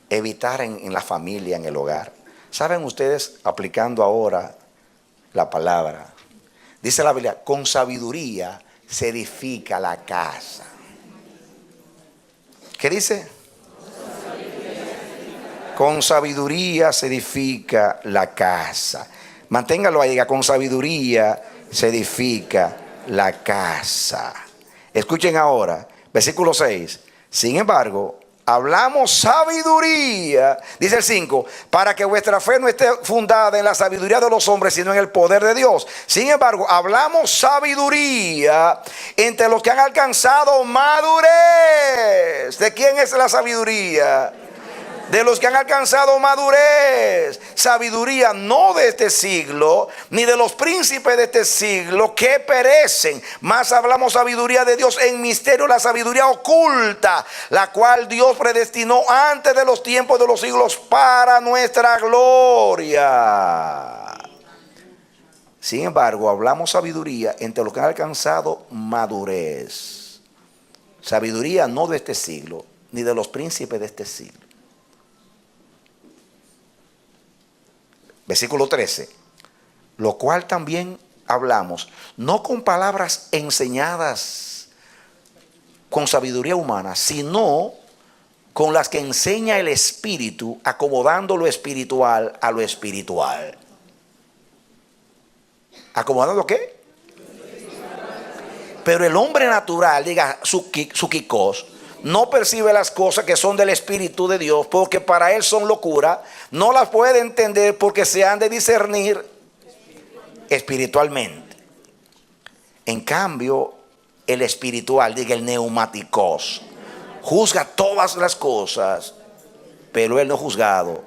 evitar en la familia, en el hogar? ¿Saben ustedes, aplicando ahora la palabra? Dice la Biblia, con sabiduría se edifica la casa. ¿Qué dice? Con sabiduría se edifica la casa. Manténgalo ahí, diga, con sabiduría se edifica la casa. Escuchen ahora, versículo 6. Sin embargo, hablamos sabiduría, dice el 5, para que vuestra fe no esté fundada en la sabiduría de los hombres, sino en el poder de Dios. Sin embargo, hablamos sabiduría entre los que han alcanzado madurez. ¿De quién es la sabiduría? De los que han alcanzado madurez. Sabiduría no de este siglo, ni de los príncipes de este siglo que perecen. Más hablamos sabiduría de Dios en misterio, la sabiduría oculta, la cual Dios predestinó antes de los tiempos de los siglos para nuestra gloria. Sin embargo, hablamos sabiduría entre los que han alcanzado madurez. Sabiduría no de este siglo, ni de los príncipes de este siglo. Versículo 13, lo cual también hablamos, no con palabras enseñadas con sabiduría humana, sino con las que enseña el Espíritu, acomodando lo espiritual a lo espiritual. ¿Acomodando qué? Pero el hombre natural, diga su quikos, no percibe las cosas que son del Espíritu de Dios, porque para él son locura. No las puede entender porque se han de discernir espiritualmente. En cambio, el espiritual, diga el neumáticos, juzga todas las cosas, pero él no es juzgado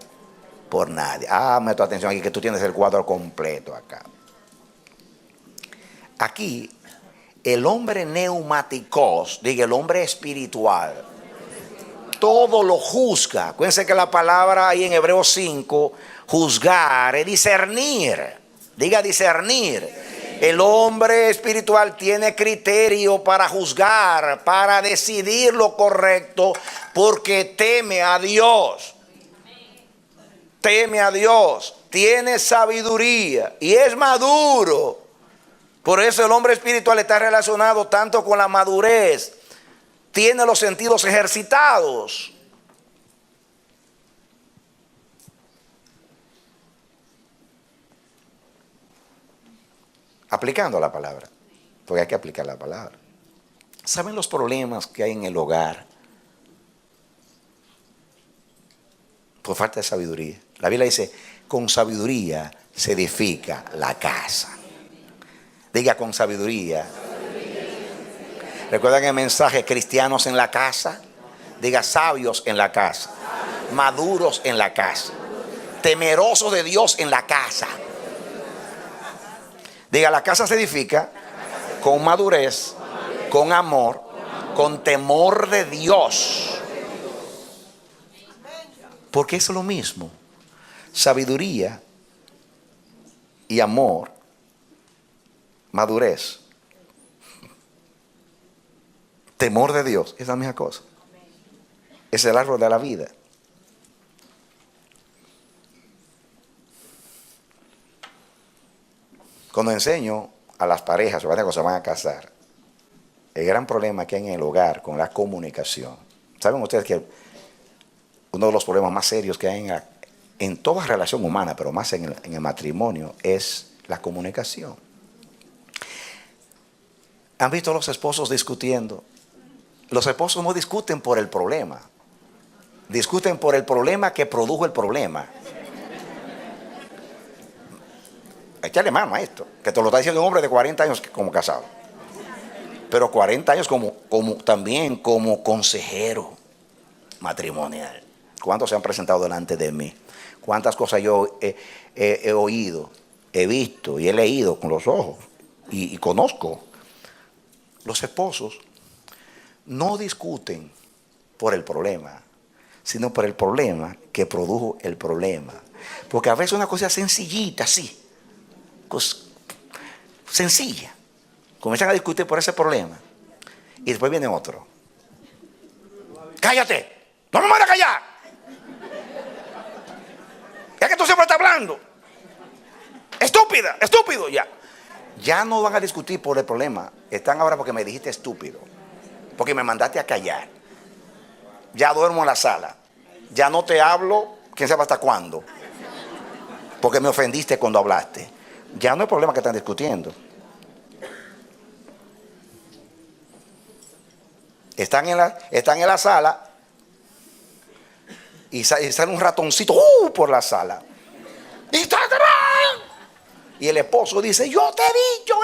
por nadie. Dame tu atención aquí que tú tienes el cuadro completo acá. Aquí el hombre neumáticos, diga el hombre espiritual, todo lo juzga. Acuérdense que la palabra ahí en Hebreos 5, juzgar, es discernir. Diga discernir. El hombre espiritual tiene criterio para juzgar, para decidir lo correcto, porque teme a Dios. Teme a Dios, tiene sabiduría y es maduro. Por eso el hombre espiritual está relacionado tanto con la madurez. Tiene los sentidos ejercitados. Aplicando la palabra. Porque hay que aplicar la palabra. ¿Saben los problemas que hay en el hogar? Por falta de sabiduría. La Biblia dice, con sabiduría se edifica la casa. Diga con sabiduría. ¿Recuerdan el mensaje cristianos en la casa? Diga sabios en la casa. Maduros en la casa. Temerosos de Dios en la casa. Diga la casa se edifica con madurez, con amor, con temor de Dios. Porque es lo mismo. Sabiduría y amor. Madurez, temor de Dios, es la misma cosa. Es el árbol de la vida. Cuando enseño a las parejas cuando se van a casar, el gran problema que hay en el hogar con la comunicación. ¿Saben ustedes que uno de los problemas más serios que hay en toda relación humana, pero más en el matrimonio, es la comunicación? ¿Han visto a los esposos discutiendo? Los esposos no discuten por el problema. Discuten por el problema que produjo el problema. Échale mano a esto, que te lo está diciendo un hombre de 40 años como casado. Pero 40 años también como consejero matrimonial. ¿Cuántos se han presentado delante de mí? ¿Cuántas cosas yo he oído, he visto y he leído con los ojos y conozco? Los esposos no discuten por el problema, sino por el problema que produjo el problema. Porque a veces una cosa sencillita, así, sencilla, comienzan a discutir por ese problema y después viene otro. ¡Cállate! ¡No me mandes a callar! Es que tú siempre estás hablando. ¡Estúpida! ¡Estúpido! Ya no van a discutir por el problema. Están ahora porque me dijiste estúpido, porque me mandaste a callar. Ya duermo en la sala. Ya no te hablo, quién sabe hasta cuándo, porque me ofendiste cuando hablaste. Ya no hay problema que están discutiendo. Están en la sala y sale un ratoncito por la sala. Y el esposo dice, yo te he dicho,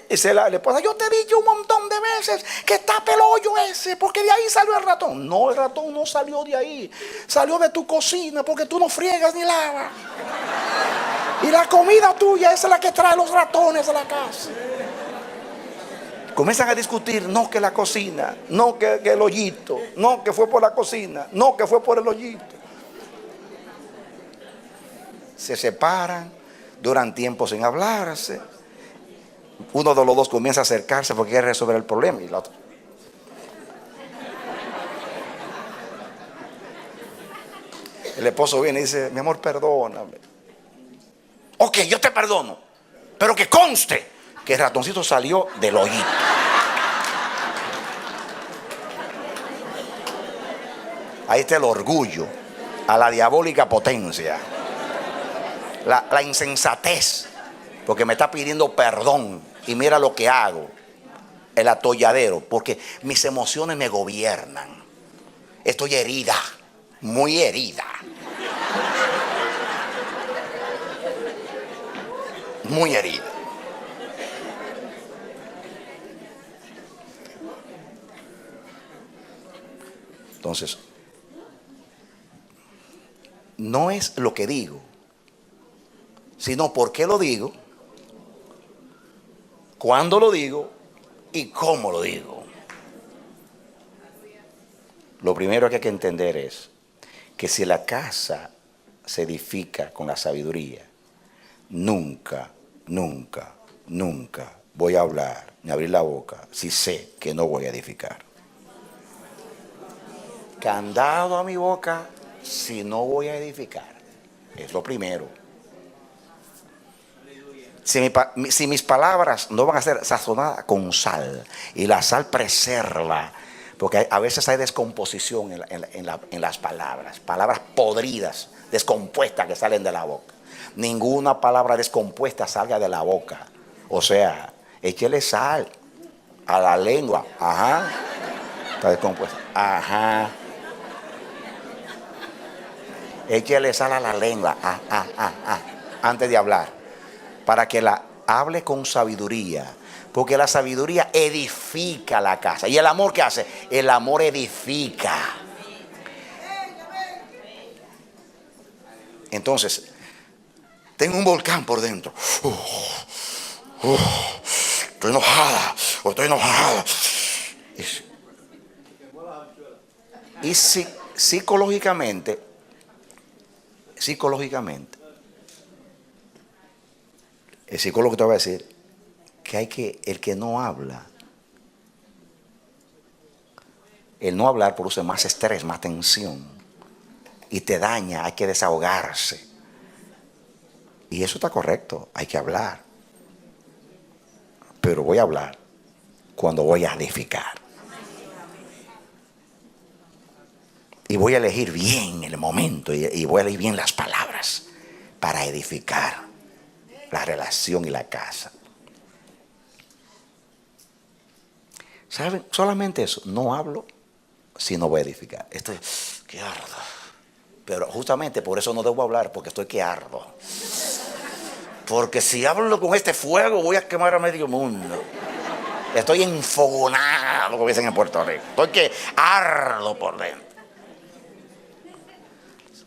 dice la esposa, yo te he dicho un montón de veces que tape el hoyo ese, porque de ahí salió el ratón. No, el ratón no salió de ahí, salió de tu cocina, porque tú no friegas ni lavas. Y la comida tuya es la que trae los ratones a la casa. Comienzan a discutir, no que la cocina, no que el hoyito, no que fue por la cocina, no que fue por el hoyito. Se separan, duran tiempo sin hablarse. Uno de los dos comienza a acercarse porque quiere resolver el problema y el otro. El esposo viene y dice, mi amor, perdóname. Ok, yo te perdono, pero que conste que el ratoncito salió del hoyito. Ahí está el orgullo, a la diabólica potencia, la insensatez, porque me está pidiendo perdón y mira lo que hago, el atolladero, porque mis emociones me gobiernan. Estoy herida, muy herida. Muy herida. Entonces, no es lo que digo, sino por qué lo digo, cuándo lo digo y cómo lo digo. Lo primero que hay que entender es que si la casa se edifica con la sabiduría, nunca voy a hablar ni abrir la boca si sé que no voy a edificar. Candado a mi boca si no voy a edificar. Es lo primero. Si mis palabras no van a ser sazonadas con sal, y la sal preserva, porque a veces hay descomposición en las palabras podridas, descompuestas que salen de la boca. Ninguna palabra descompuesta salga de la boca. O sea, échele sal a la lengua. Ajá. Está descompuesta. Ajá. Échele sal a la lengua. Antes de hablar. Para que la hable con sabiduría. Porque la sabiduría edifica la casa. ¿Y el amor qué hace? El amor edifica. Entonces, tengo un volcán por dentro. Estoy enojada. Estoy enojada. Y psicológicamente, el psicólogo te va a decir que el que no habla, el no hablar produce más estrés, más tensión y te daña, hay que desahogarse. Y eso está correcto, hay que hablar. Pero voy a hablar cuando voy a edificar. Y voy a elegir bien el momento y voy a elegir bien las palabras para edificar la relación y la casa. ¿Saben? Solamente eso. No hablo si no voy a edificar. Estoy que ardo. Pero justamente por eso no debo hablar, porque estoy que ardo. Porque si hablo con este fuego voy a quemar a medio mundo. Estoy enfogonado, como dicen en Puerto Rico. Estoy que ardo por dentro.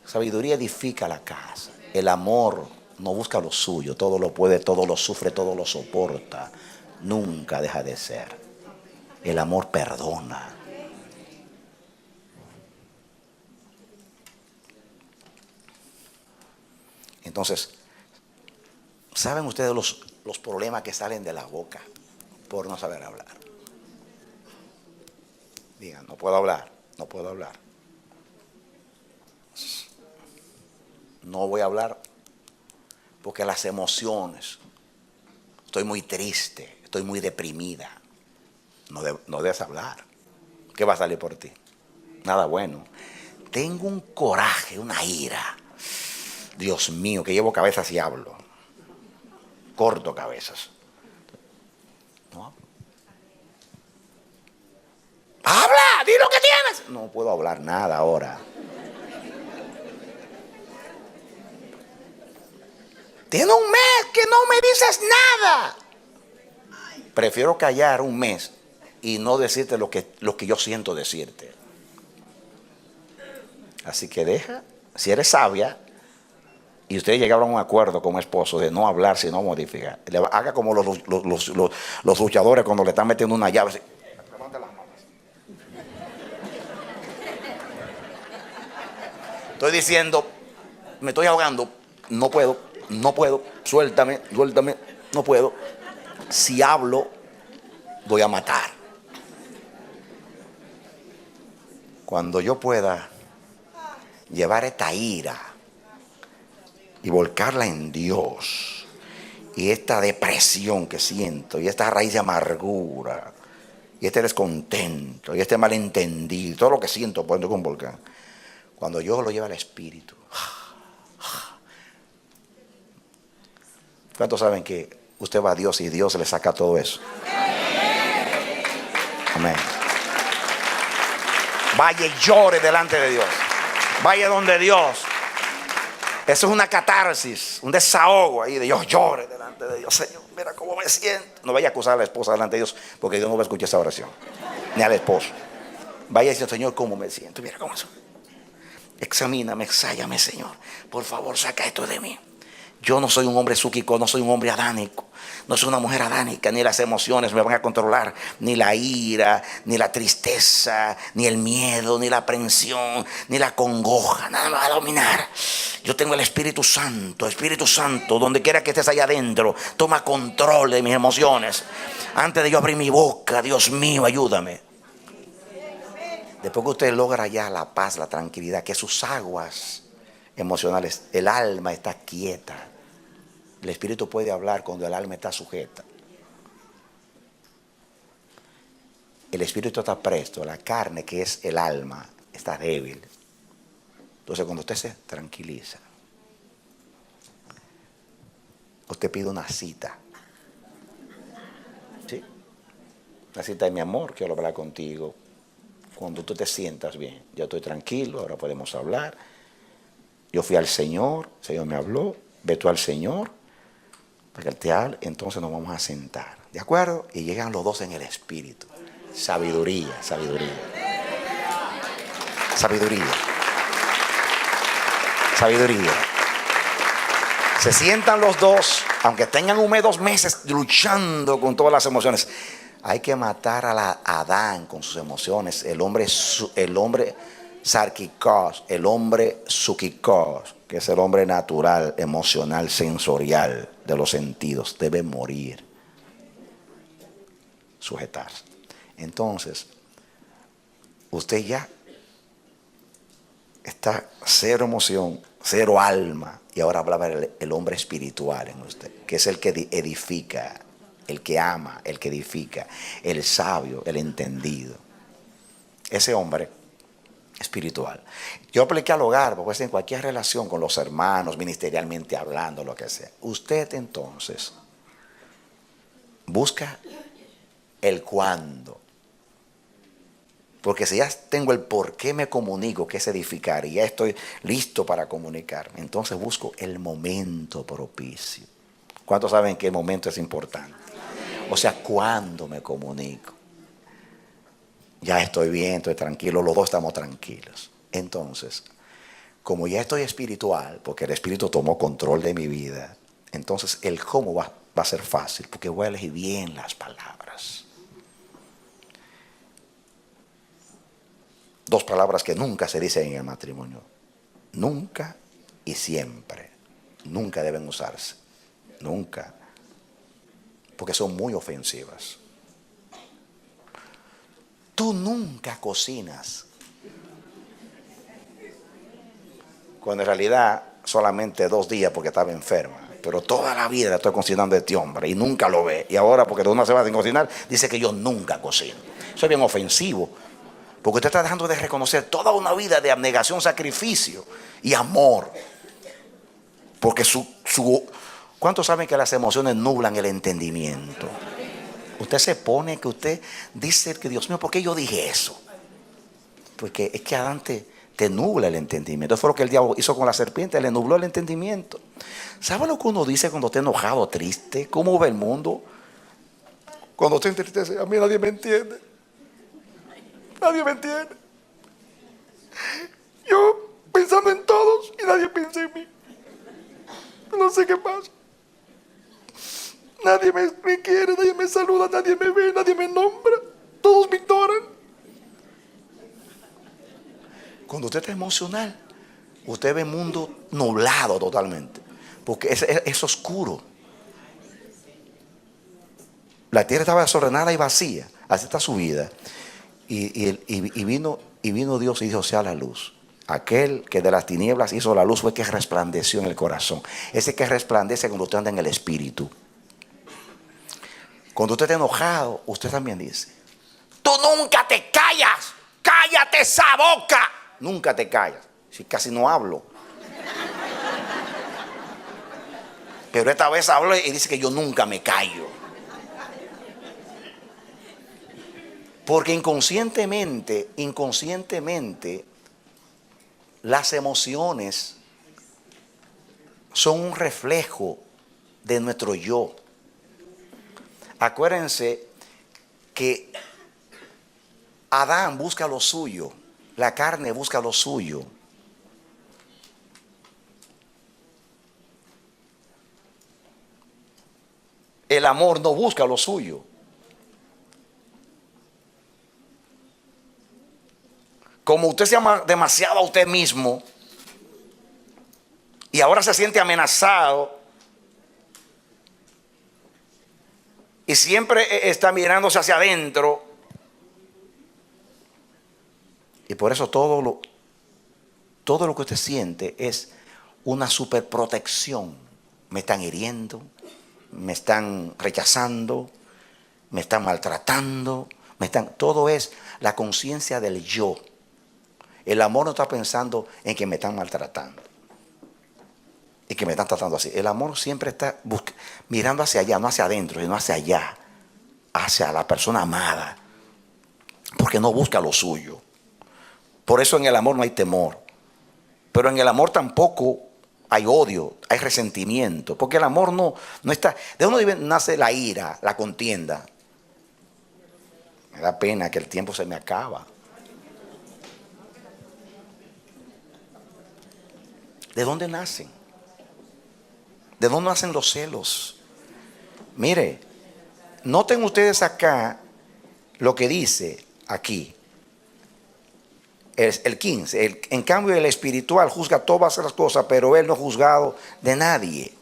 Sabiduría edifica la casa. El amor no busca lo suyo. Todo lo puede, todo lo sufre, todo lo soporta. Nunca deja de ser. El amor perdona. Entonces, ¿saben ustedes los problemas que salen de la boca por no saber hablar? Digan, no puedo hablar, no puedo hablar. No voy a hablar porque las emociones, estoy muy triste, estoy muy deprimida. No debes hablar. ¿Qué va a salir por ti? Nada bueno. Tengo un coraje, una ira. Dios mío, que llevo cabezas y hablo. Corto cabezas. No hablo. ¡Habla! ¡Di lo que tienes! No puedo hablar nada ahora. Tiene un mes que no me dices nada. Prefiero callar un mes y no decirte lo que yo siento decirte. Así que deja, si eres sabia y ustedes llegaron a un acuerdo como esposo de no hablar sino modificar, haga como los luchadores cuando le están metiendo una llave. Así, levanta las manos. Estoy diciendo, me estoy ahogando, no puedo, suéltame, no puedo. Si hablo, voy a matar. Cuando yo pueda llevar esta ira y volcarla en Dios, y esta depresión que siento, y esta raíz de amargura, y este descontento, y este malentendido, todo lo que siento poniendo con un volcán, cuando yo lo llevo al Espíritu, ¿cuántos saben que usted va a Dios y Dios le saca todo eso? Amén. Vaya y llore delante de Dios. Vaya donde Dios. Eso es una catarsis, un desahogo ahí de Dios. Llore delante de Dios. Señor, mira cómo me siento. No vaya a acusar a la esposa delante de Dios, porque Dios no va a escuchar esa oración. Ni al esposo. Vaya y dice, Señor, cómo me siento. Mira cómo es. Examíname, exállame, Señor. Por favor, saca esto de mí. Yo no soy un hombre psíquico, no soy un hombre adánico, no soy una mujer adánica, ni las emociones me van a controlar, ni la ira, ni la tristeza, ni el miedo, ni la aprensión, ni la congoja, nada me va a dominar. Yo tengo el Espíritu Santo, donde quiera que estés allá adentro, toma control de mis emociones. Antes de yo abrir mi boca, Dios mío, ayúdame. Después que usted logra ya la paz, la tranquilidad, que sus aguas emocionales, el alma está quieta. El espíritu puede hablar cuando el alma está sujeta. El espíritu está presto, la carne, que es el alma, está débil. Entonces cuando usted se tranquiliza, usted pide una cita. ¿Sí? Una cita de mi amor, quiero hablar contigo. Cuando tú te sientas bien, ya estoy tranquilo, ahora podemos hablar. Yo fui al Señor, el Señor me habló, ve tú al Señor, para que Él te hable, entonces nos vamos a sentar, ¿de acuerdo? Y llegan los dos en el Espíritu. Sabiduría. Se sientan los dos, aunque tengan 1 mes, 2 meses luchando con todas las emociones. Hay que matar a Adán con sus emociones, el hombre sarkikos, el hombre psúquicos, que es el hombre natural, emocional, sensorial de los sentidos, debe morir, sujetarse. Entonces, usted ya está cero emoción, cero alma, y ahora hablaba el hombre espiritual en usted, que es el que edifica, el que ama, el que edifica, el sabio, el entendido. Ese hombre espiritual. Yo apliqué al hogar, porque en cualquier relación con los hermanos, ministerialmente hablando, lo que sea. Usted entonces busca el cuándo, Porque si ya tengo el por qué me comunico, que es edificar, y ya estoy listo para comunicarme, entonces busco el momento propicio. ¿Cuántos saben que el momento es importante? O sea, ¿cuándo me comunico? Ya estoy bien, estoy tranquilo, los dos estamos tranquilos. Entonces, como ya estoy espiritual, porque el Espíritu tomó control de mi vida, entonces el cómo va a ser fácil, porque voy a elegir bien las palabras. Dos palabras que nunca se dicen en el matrimonio. Nunca y siempre. Nunca deben usarse. Nunca. Porque son muy ofensivas. Tú nunca cocinas. Cuando en realidad solamente 2 días porque estaba enferma. Pero toda la vida estoy cocinando a este hombre y nunca lo ve. Y ahora porque de una semana sin cocinar, dice que yo nunca cocino. Eso es bien ofensivo. Porque usted está dejando de reconocer toda una vida de abnegación, sacrificio y amor. Porque ¿cuántos saben que las emociones nublan el entendimiento? Usted se pone que usted dice que Dios mío, ¿por qué yo dije eso? Porque es que Adán te nubla el entendimiento. Eso fue lo que el diablo hizo con la serpiente, le nubló el entendimiento. ¿Sabe lo que uno dice cuando está enojado, triste? ¿Cómo ve el mundo? Cuando usted entristece, a mí nadie me entiende. Nadie me entiende. Yo pensando en todos y nadie piensa en mí. No sé qué pasa. Nadie me quiere, nadie me saluda, nadie me ve, nadie me nombra. Todos me ignoran. Cuando usted está emocional, usted ve el mundo nublado totalmente. Porque es oscuro. La tierra estaba desordenada y vacía. Así está su vida. Y vino Dios y dijo, sea la luz. Aquel que de las tinieblas hizo la luz fue que resplandeció en el corazón. Ese que resplandece cuando usted anda en el espíritu. Cuando usted está enojado, usted también dice, tú nunca te callas. Cállate esa boca. Nunca te callas. Si casi no hablo. Pero esta vez hablo y dice que yo nunca me callo. Porque inconscientemente, las emociones son un reflejo de nuestro yo. Acuérdense que Adán busca lo suyo, la carne busca lo suyo. El amor no busca lo suyo. Como usted se ama demasiado a usted mismo y ahora se siente amenazado y siempre está mirándose hacia adentro, y por eso todo lo que usted siente es una superprotección. Me están hiriendo, me están rechazando, me están maltratando, todo es la conciencia del yo. El amor no está pensando en que me están maltratando y que me están tratando así. El amor siempre está mirando hacia allá, no hacia adentro, sino hacia allá, hacia la persona amada, porque no busca lo suyo. Por eso en el amor no hay temor, pero en el amor tampoco hay odio, hay resentimiento, porque el amor no está. ¿De dónde nace la ira, la contienda? Me da pena que el tiempo se me acaba. ¿De dónde nacen? ¿De dónde nacen los celos? Mire, noten ustedes acá lo que dice aquí. El 15. En cambio, el espiritual juzga todas las cosas, pero él no es juzgado de nadie.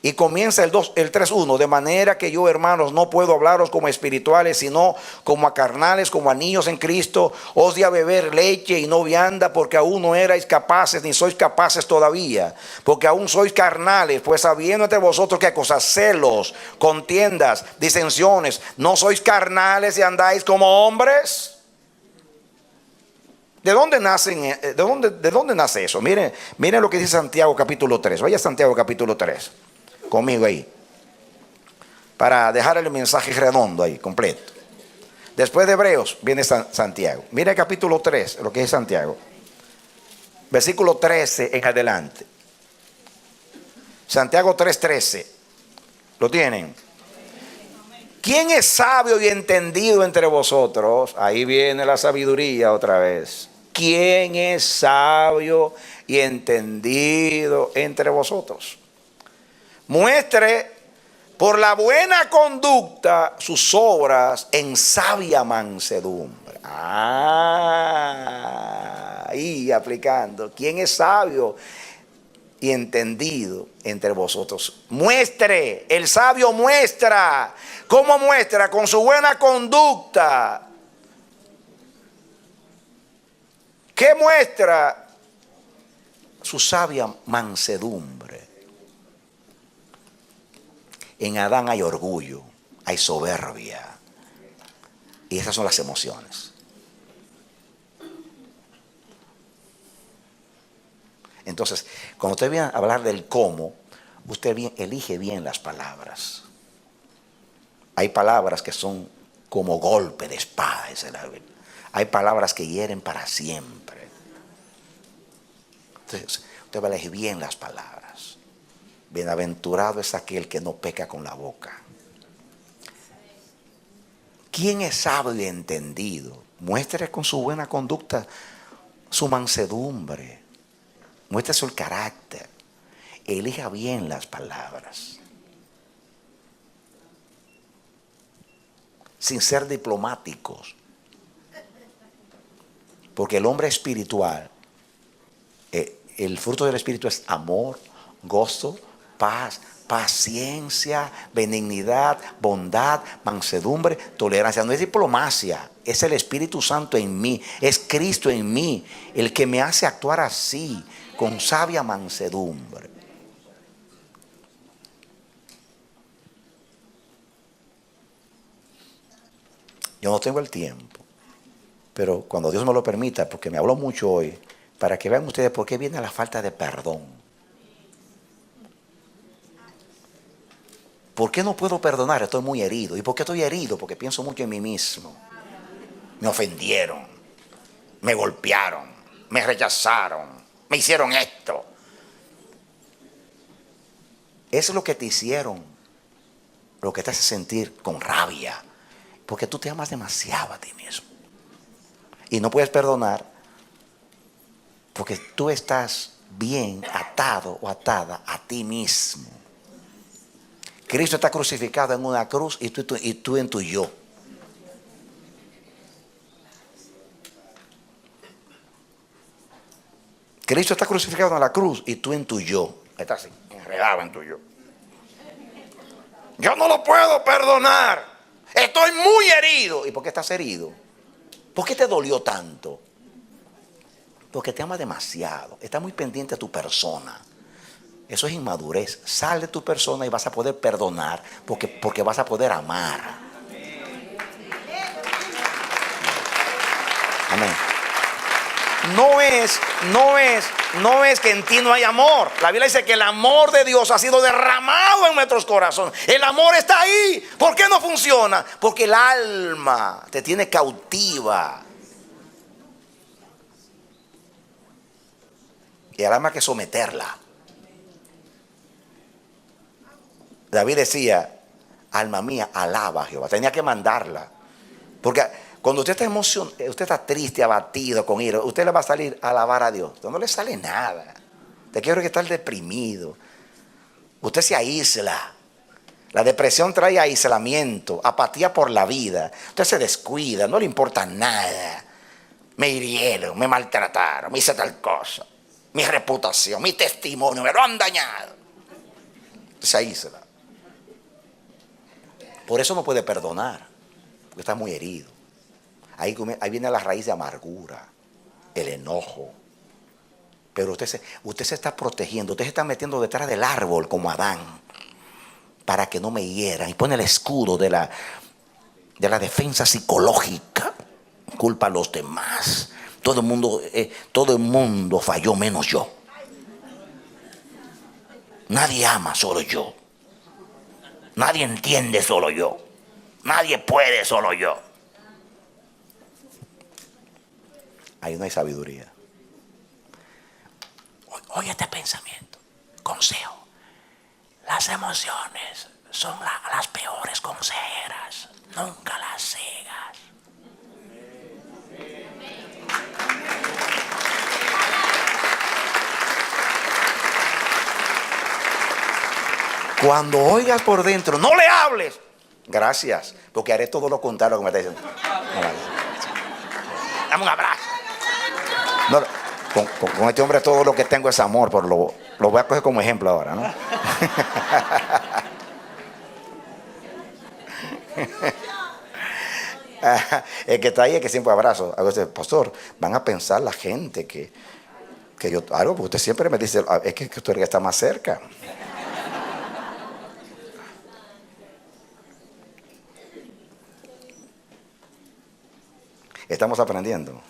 Y comienza el 3:1, de manera que yo, hermanos, no puedo hablaros como espirituales, sino como a carnales, como a niños en Cristo. Os di a beber leche y no vianda, porque aún no erais capaces, ni sois capaces todavía, porque aún sois carnales. Pues habiendo entre vosotros qué cosas, celos, contiendas, disensiones, ¿no sois carnales y andáis como hombres? ¿De dónde nace eso? Miren lo que dice Santiago capítulo 3. Vaya a Santiago capítulo 3. Conmigo ahí. Para dejar el mensaje redondo ahí, completo. Después de Hebreos viene Santiago. Mira el capítulo 3, lo que es Santiago. Versículo 13 en adelante. Santiago 3:13. ¿Lo tienen? ¿Quién es sabio y entendido entre vosotros? Ahí viene la sabiduría otra vez. ¿Quién es sabio y entendido entre vosotros? Muestre por la buena conducta sus obras en sabia mansedumbre. Ahí aplicando. ¿Quién es sabio y entendido entre vosotros? Muestre, el sabio muestra. ¿Cómo muestra? Con su buena conducta. ¿Qué muestra? Su sabia mansedumbre. En Adán hay orgullo, hay soberbia. Y esas son las emociones. Entonces, cuando usted viene a hablar del cómo, usted elige bien las palabras. Hay palabras que son como golpe de espada, dice la Biblia. Hay palabras que hieren para siempre. Entonces, usted va a elegir bien las palabras. Bienaventurado es aquel que no peca con la boca. ¿Quién es sabio y entendido? Muestre con su buena conducta su mansedumbre. Muestre su carácter. Elija bien las palabras. Sin ser diplomáticos. Porque el hombre espiritual, el fruto del espíritu es amor, gozo, paz, paciencia, benignidad, bondad, mansedumbre, tolerancia. No es diplomacia, es el Espíritu Santo en mí, es Cristo en mí, el que me hace actuar así, con sabia mansedumbre. Yo no tengo el tiempo, pero cuando Dios me lo permita, porque me habló mucho hoy, para que vean ustedes por qué viene la falta de perdón. ¿Por qué no puedo perdonar? Estoy muy herido. ¿Y por qué estoy herido? Porque pienso mucho en mí mismo. Me ofendieron, me golpearon, me rechazaron, me hicieron esto. Eso es lo que te hicieron, lo que te hace sentir con rabia, porque tú te amas demasiado a ti mismo. Y no puedes perdonar porque tú estás bien atado o atada a ti mismo. Cristo está crucificado en una cruz y tú en tu yo. Cristo está crucificado en la cruz y tú en tu yo. Estás así, enredado en tu yo. Yo no lo puedo perdonar. Estoy muy herido. ¿Y por qué estás herido? ¿Por qué te dolió tanto? Porque te ama demasiado. Está muy pendiente de tu persona. Eso es inmadurez. Sal de tu persona y vas a poder perdonar porque vas a poder amar. Amén. No es que en ti no hay amor. La Biblia dice que el amor de Dios ha sido derramado en nuestros corazones. El amor está ahí. ¿Por qué no funciona? Porque el alma te tiene cautiva. Y al alma hay que someterla. David decía, alma mía, alaba a Jehová. Tenía que mandarla. Porque cuando usted está emocionado, usted está triste, abatido, con ira, usted le va a salir a alabar a Dios. No le sale nada. Te quiero que estar deprimido. Usted se aísla. La depresión trae aislamiento, apatía por la vida. Usted se descuida, no le importa nada. Me hirieron, me maltrataron, me hice tal cosa. Mi reputación, mi testimonio, me lo han dañado. Se aísla. Por eso no puede perdonar, porque está muy herido. Ahí viene la raíz de amargura, el enojo. Pero usted se está protegiendo, usted se está metiendo detrás del árbol como Adán, para que no me hieran. Y pone el escudo de la defensa psicológica. Culpa a los demás. Todo el mundo falló menos yo. Nadie ama, solo yo. Nadie entiende, solo yo. Nadie puede, solo yo. ahí no hay sabiduría. Oye este pensamiento, consejo. Las emociones son las peores consejeras. Nunca las sigas. Cuando oigas por dentro, no le hables. Gracias, porque haré todo lo contrario que me está diciendo. Dame un abrazo. No, con este hombre todo lo que tengo es amor, pero lo voy a coger como ejemplo ahora, ¿no? El que está ahí es que siempre abrazo. A veces, pastor, van a pensar la gente que yo algo, porque usted siempre me dice, es que usted está más cerca. Estamos aprendiendo.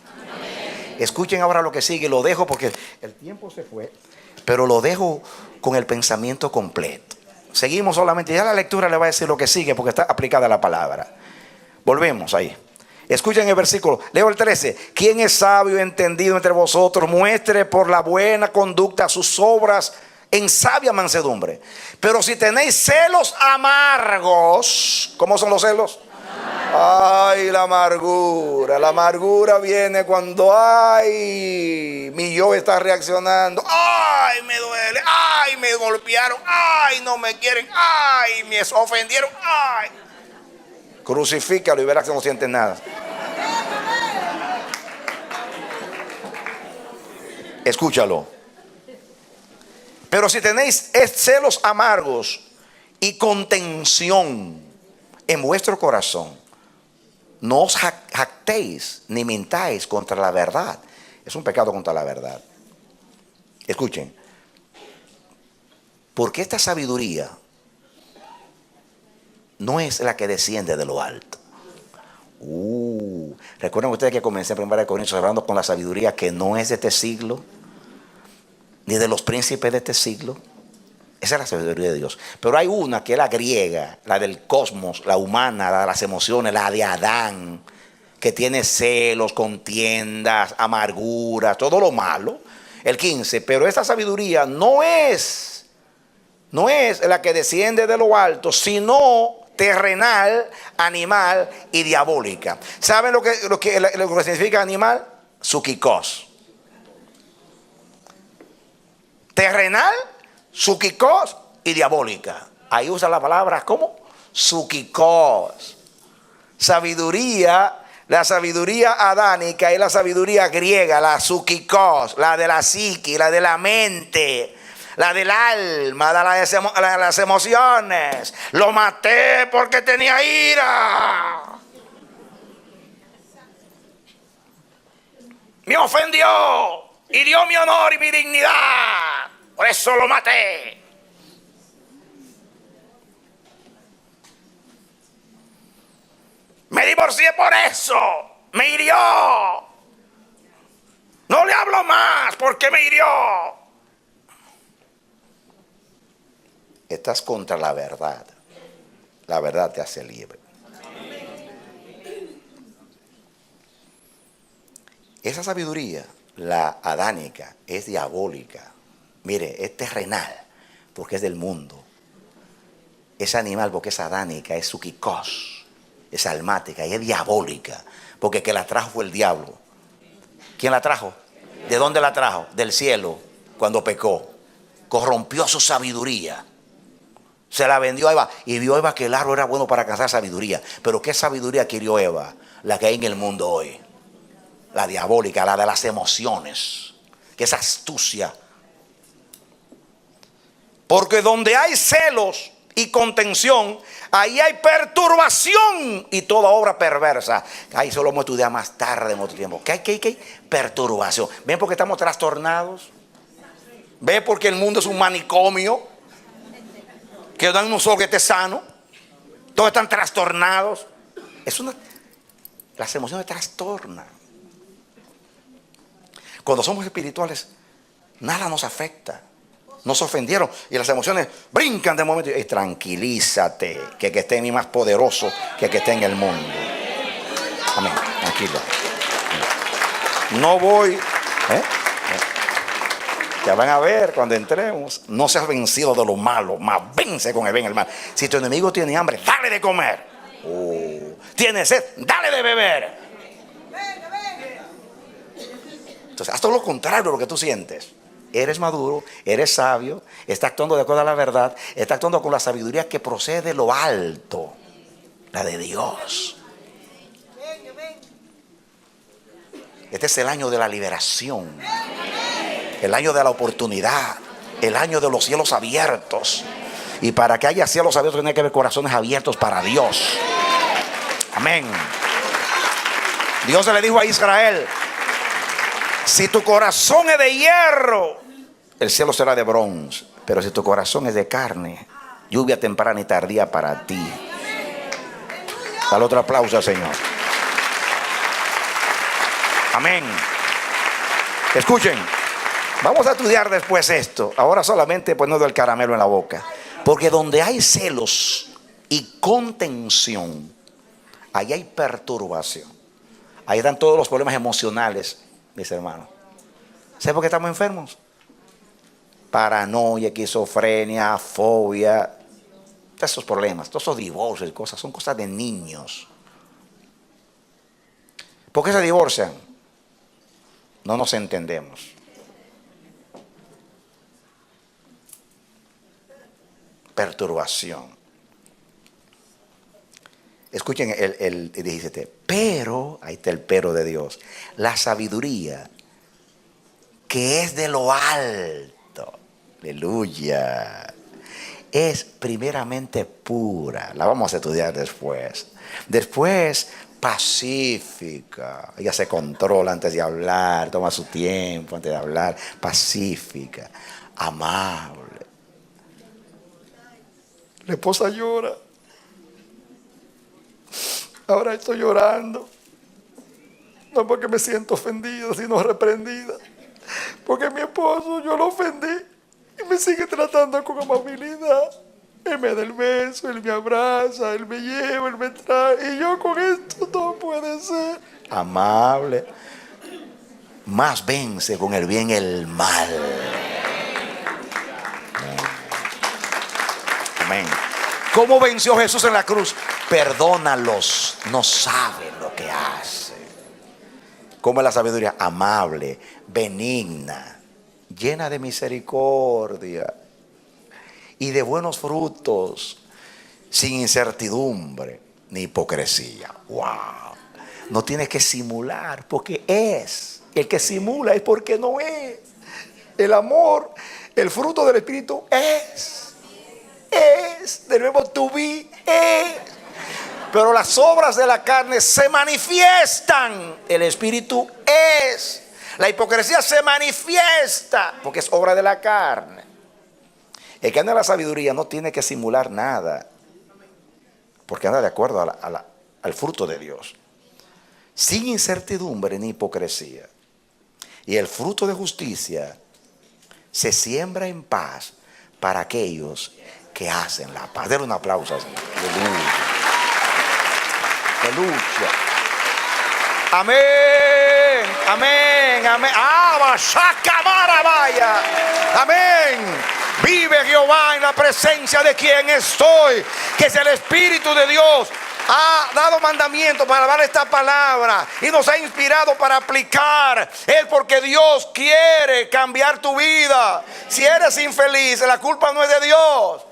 Escuchen ahora lo que sigue. Lo dejo porque el tiempo se fue, pero lo dejo con el pensamiento completo. Seguimos solamente. Ya la lectura le va a decir lo que sigue porque está aplicada la palabra. Volvemos ahí. Escuchen el versículo. Leo el 13. ¿Quién es sabio y entendido entre vosotros? Muestre por la buena conducta sus obras en sabia mansedumbre. Pero si tenéis celos amargos, ¿cómo son los celos? Ay, la amargura. La amargura viene cuando, ay, mi yo está reaccionando. Ay, me duele. Ay, me golpearon. Ay, no me quieren. Ay, me ofendieron. Ay. Crucifícalo y verás que no sientes nada. Escúchalo. Pero si tenéis celos amargos y contención en vuestro corazón, no os jactéis ni mintáis contra la verdad. Es un pecado contra la verdad. Escuchen. Porque esta sabiduría no es la que desciende de lo alto. Recuerden ustedes que comencé en 1 Corintios hablando con la sabiduría que no es de este siglo, ni de los príncipes de este siglo. Esa es la sabiduría de Dios. Pero hay una que es la griega, la del cosmos, la humana, la de las emociones, la de Adán, que tiene celos, contiendas, amarguras, todo lo malo. El 15, pero esta sabiduría no es la que desciende de lo alto, sino terrenal, animal y diabólica. ¿Saben lo que significa animal? Sukikos. Terrenal, sukikos y diabólica. Ahí usa la palabra ¿cómo? Sukikos. Sabiduría. La sabiduría adánica y la sabiduría griega, la sukikos, la de la psique, la de la mente, la del alma, las emociones. Lo maté porque tenía ira. Me ofendió, hirió mi honor y mi dignidad. Por eso lo maté. Me divorcié por eso. Me hirió. No le hablo más porque me hirió. Estás contra la verdad. La verdad te hace libre. Esa sabiduría, la adánica, es diabólica. Mire, es terrenal porque es del mundo. Es animal porque es adánica, es sukikos. Es almática y es diabólica, porque el que la trajo fue el diablo. ¿Quién la trajo? ¿De dónde la trajo? Del cielo, cuando pecó. Corrompió su sabiduría. Se la vendió a Eva. Y vio Eva que el árbol era bueno para alcanzar sabiduría. Pero ¿qué sabiduría adquirió Eva? La que hay en el mundo hoy. La diabólica, la de las emociones. Que es astucia. Porque donde hay celos y contención, ahí hay perturbación y toda obra perversa. Ahí solo vamos a estudiar más tarde en otro tiempo. ¿Qué hay? Perturbación. ¿Ven porque estamos trastornados? ¿Ven porque el mundo es un manicomio? Que dan un solo que esté sano. Todos están trastornados. Las emociones trastornan. Cuando somos espirituales, nada nos afecta. Nos ofendieron y las emociones brincan de momento. Y tranquilízate, que el que esté en mí más poderoso que el que esté en el mundo. Amén. Tranquilo. No voy. Ya van a ver cuando entremos. No seas vencido de lo malo, más vence con el bien y el mal. Si tu enemigo tiene hambre, dale de comer. Tiene sed, dale de beber. Entonces, haz todo lo contrario de lo que tú sientes. Eres maduro, eres sabio, está actuando de acuerdo a la verdad, está actuando con la sabiduría que procede de lo alto, la de Dios. Este es el año de la liberación, el año de la oportunidad, el año de los cielos abiertos. Y para que haya cielos abiertos tiene que haber corazones abiertos para Dios. Amén. Dios le dijo a Israel: si tu corazón es de hierro, el cielo será de bronce. Pero si tu corazón es de carne, lluvia temprana y tardía para ti. Dale otro aplauso al Señor. Amén. Escuchen, vamos a estudiar después esto. Ahora solamente poniendo el caramelo en la boca. Porque donde hay celos y contención, ahí hay perturbación. Ahí están todos los problemas emocionales, mis hermanos. ¿Saben por qué estamos enfermos? Paranoia, esquizofrenia, fobia. Todos esos problemas, todos esos divorcios y cosas, son cosas de niños. ¿Por qué se divorcian? No nos entendemos. Perturbación. Escuchen el 17. Pero, ahí está el pero de Dios. La sabiduría que es de lo alto, aleluya, es primeramente pura. La vamos a estudiar después. Después, pacífica. Ella se controla antes de hablar, toma su tiempo antes de hablar. Pacífica, amable. La esposa llora. Ahora estoy llorando. No porque me siento ofendida, sino reprendida. Porque mi esposo, yo lo ofendí y me sigue tratando con amabilidad. Él me da el beso, él me abraza, él me lleva, él me trae. Y yo con esto no puede ser. Amable. Más vence con el bien el mal. Amén. ¿Cómo venció Jesús en la cruz? Perdónalos, no saben lo que hacen. ¿Cómo es la sabiduría? Amable, benigna, llena de misericordia y de buenos frutos, sin incertidumbre ni hipocresía. ¡Wow! No tienes que simular porque es. El que simula es porque no es. El amor, el fruto del Espíritu es. De nuevo to be, es. Pero las obras de la carne se manifiestan. El Espíritu es. La hipocresía se manifiesta porque es obra de la carne. El que anda en la sabiduría no tiene que simular nada, porque anda de acuerdo al fruto de Dios, sin incertidumbre ni hipocresía. Y el fruto de justicia se siembra en paz para aquellos que hacen la paz. Denle un aplauso. Aleluya. Aleluya. Amén. Amén. Amén. Amén. Vive Jehová en la presencia de quien estoy, que es el Espíritu de Dios. Ha dado mandamiento para dar esta palabra y nos ha inspirado para aplicar. Es porque Dios quiere cambiar tu vida. Si eres infeliz, la culpa no es de Dios.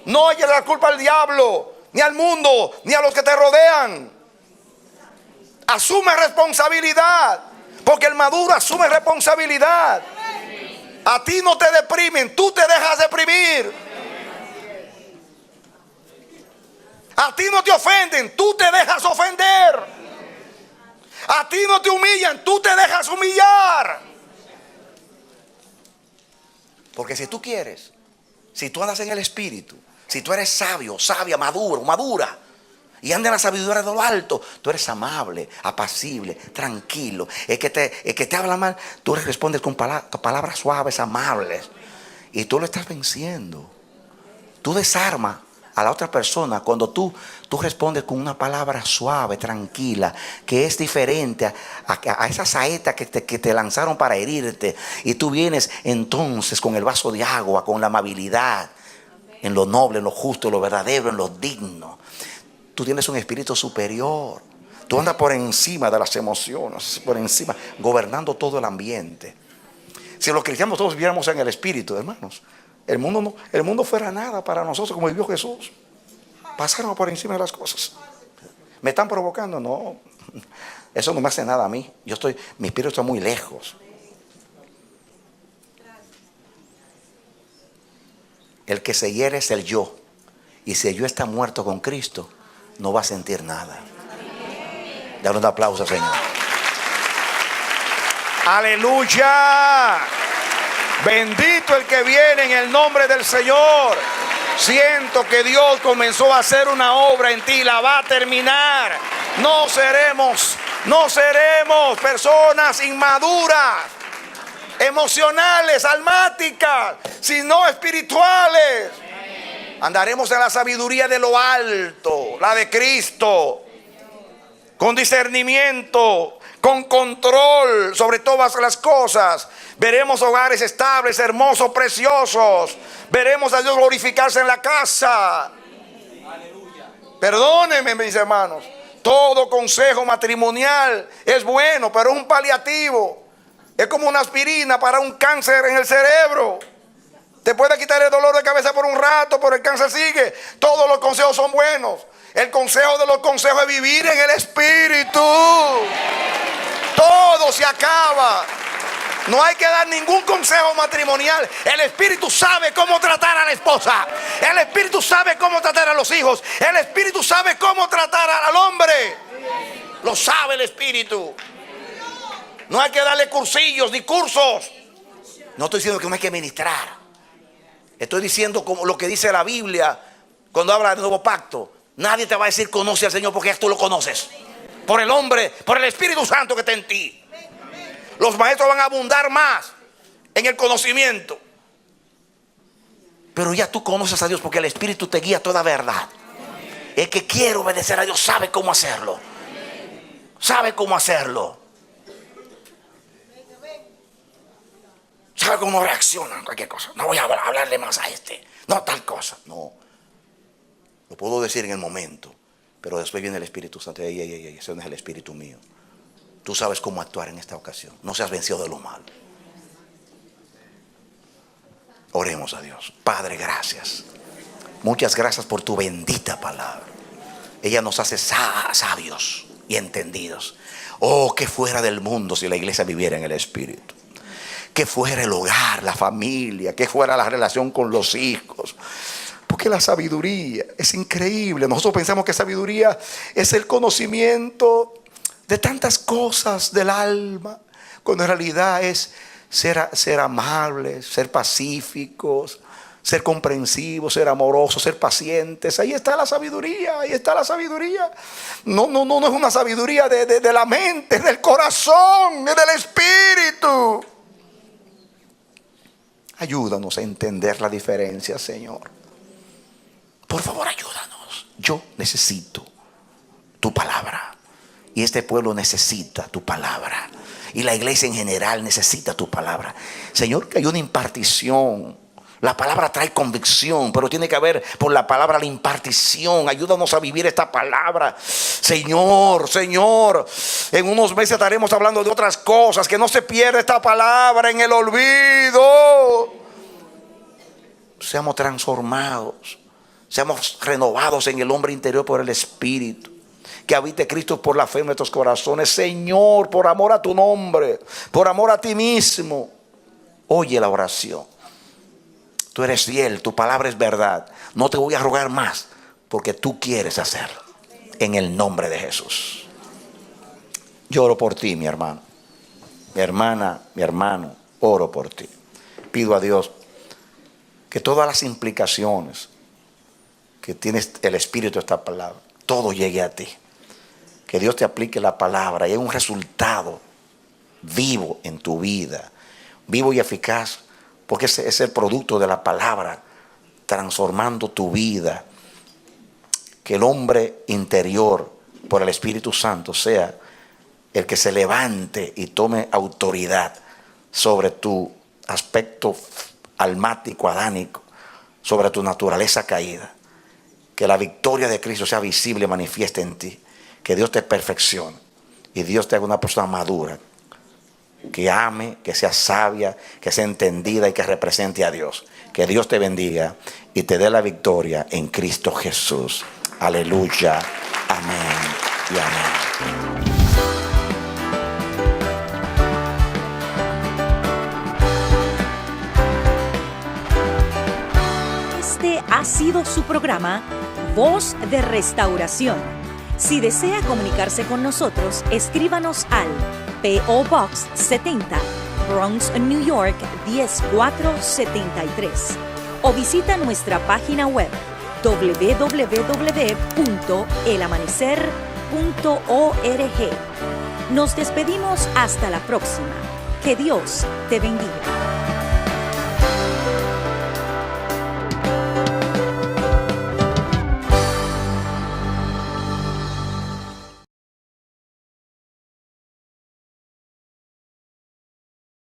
No eches la culpa al diablo, ni al mundo, ni a los que te rodean. Asume responsabilidad, porque el maduro asume responsabilidad. A ti no te deprimen, tú te dejas deprimir. A ti no te ofenden, tú te dejas ofender. A ti no te humillan, tú te dejas humillar. Porque si tú quieres, si tú andas en el Espíritu, si tú eres sabio, sabia, maduro, madura, y andas en la sabiduría de lo alto, tú eres amable, apacible, tranquilo. El que te habla mal, tú le respondes con palabras suaves, amables, y tú lo estás venciendo. Tú desarmas a la otra persona, cuando tú respondes con una palabra suave, tranquila, que es diferente a esa saeta que te lanzaron para herirte, y tú vienes entonces con el vaso de agua, con la amabilidad, en lo noble, en lo justo, en lo verdadero, en lo digno. Tú tienes un espíritu superior. Tú andas por encima de las emociones, por encima, gobernando todo el ambiente. Si los cristianos todos viviéramos en el espíritu, hermanos, el mundo fuera nada para nosotros como vivió Jesús. Pasáramos por encima de las cosas. ¿Me están provocando? No. Eso no me hace nada a mí. Mi espíritu está muy lejos. El que se hiere es el yo. Y si el yo está muerto con Cristo, no va a sentir nada. Dale un aplauso, Señor. Aleluya. Bendito el que viene en el nombre del Señor. Siento que Dios comenzó a hacer una obra en ti, la va a terminar. No seremos personas inmaduras, emocionales, almáticas, sino espirituales. Andaremos en la sabiduría de lo alto, la de Cristo, con discernimiento, con control sobre todas las cosas. Veremos hogares estables, hermosos, preciosos. Veremos a Dios glorificarse en la casa. Perdónenme, mis hermanos, todo consejo matrimonial es bueno, pero es un paliativo. Es como una aspirina para un cáncer en el cerebro. Te puede quitar el dolor de cabeza por un rato, pero el cáncer sigue. Todos los consejos son buenos. El consejo de los consejos es vivir en el Espíritu. Todo se acaba. No hay que dar ningún consejo matrimonial. El Espíritu sabe cómo tratar a la esposa. El Espíritu sabe cómo tratar a los hijos. El Espíritu sabe cómo tratar al hombre. Lo sabe el Espíritu. No hay que darle cursillos ni cursos. No estoy diciendo que no hay que ministrar. Estoy diciendo como lo que dice la Biblia cuando habla del nuevo pacto. Nadie te va a decir conoce al Señor porque ya tú lo conoces. Por el hombre, por el Espíritu Santo que está en ti. Los maestros van a abundar más en el conocimiento. Pero ya tú conoces a Dios porque el Espíritu te guía a toda verdad. El que quiere obedecer a Dios sabe cómo hacerlo. Sabe cómo hacerlo. Sabe cómo reacciona a cualquier cosa. No voy a hablarle más a este. No tal cosa. No. Lo puedo decir en el momento. Pero después viene el Espíritu Santo. Ese no es el Espíritu mío. Tú sabes cómo actuar en esta ocasión. No seas vencido de lo malo. Oremos a Dios. Padre, gracias. Muchas gracias por tu bendita palabra. Ella nos hace sabios y entendidos. Oh, que fuera del mundo si la iglesia viviera en el Espíritu. Que fuera el hogar, la familia. Que fuera la relación con los hijos. Porque la sabiduría es increíble. Nosotros pensamos que sabiduría es el conocimiento de tantas cosas del alma, cuando en realidad es ser amables, ser pacíficos, ser comprensivos, ser amorosos, ser pacientes. Ahí está la sabiduría, ahí está la sabiduría. No es una sabiduría de la mente, es del corazón, es del espíritu. Ayúdanos a entender la diferencia, Señor. Por favor, ayúdanos. Yo necesito tu palabra. Y este pueblo necesita tu palabra. Y la iglesia en general necesita tu palabra. Señor, que hay una impartición. La palabra trae convicción, pero tiene que haber por la palabra la impartición. Ayúdanos a vivir esta palabra. Señor, en unos meses estaremos hablando de otras cosas. Que no se pierda esta palabra en el olvido. Seamos transformados. Seamos renovados en el hombre interior por el Espíritu. Que habite Cristo por la fe en nuestros corazones. Señor, por amor a tu nombre, por amor a ti mismo, oye la oración. Tú eres fiel, tu palabra es verdad. No te voy a rogar más porque tú quieres hacerlo. En el nombre de Jesús. Yo oro por ti, mi hermano, mi hermana, mi hermano. Oro por ti. Pido a Dios que todas las implicaciones que tiene el Espíritu de esta palabra, todo llegue a ti. Que Dios te aplique la palabra y hay un resultado vivo en tu vida, vivo y eficaz, porque ese es el producto de la palabra, transformando tu vida, que el hombre interior por el Espíritu Santo sea el que se levante y tome autoridad sobre tu aspecto almático, adánico, sobre tu naturaleza caída. Que la victoria de Cristo sea visible y manifieste en ti. Que Dios te perfeccione y Dios te haga una persona madura, que ame, que sea sabia, que sea entendida y que represente a Dios. Que Dios te bendiga y te dé la victoria en Cristo Jesús. Aleluya. Amén y amén.
Este ha sido su programa Voz de Restauración. Si desea comunicarse con nosotros, escríbanos al P.O. Box 70, Bronx, New York 10473 o visita nuestra página web www.elamanecer.org. Nos despedimos hasta la próxima. Que Dios te bendiga.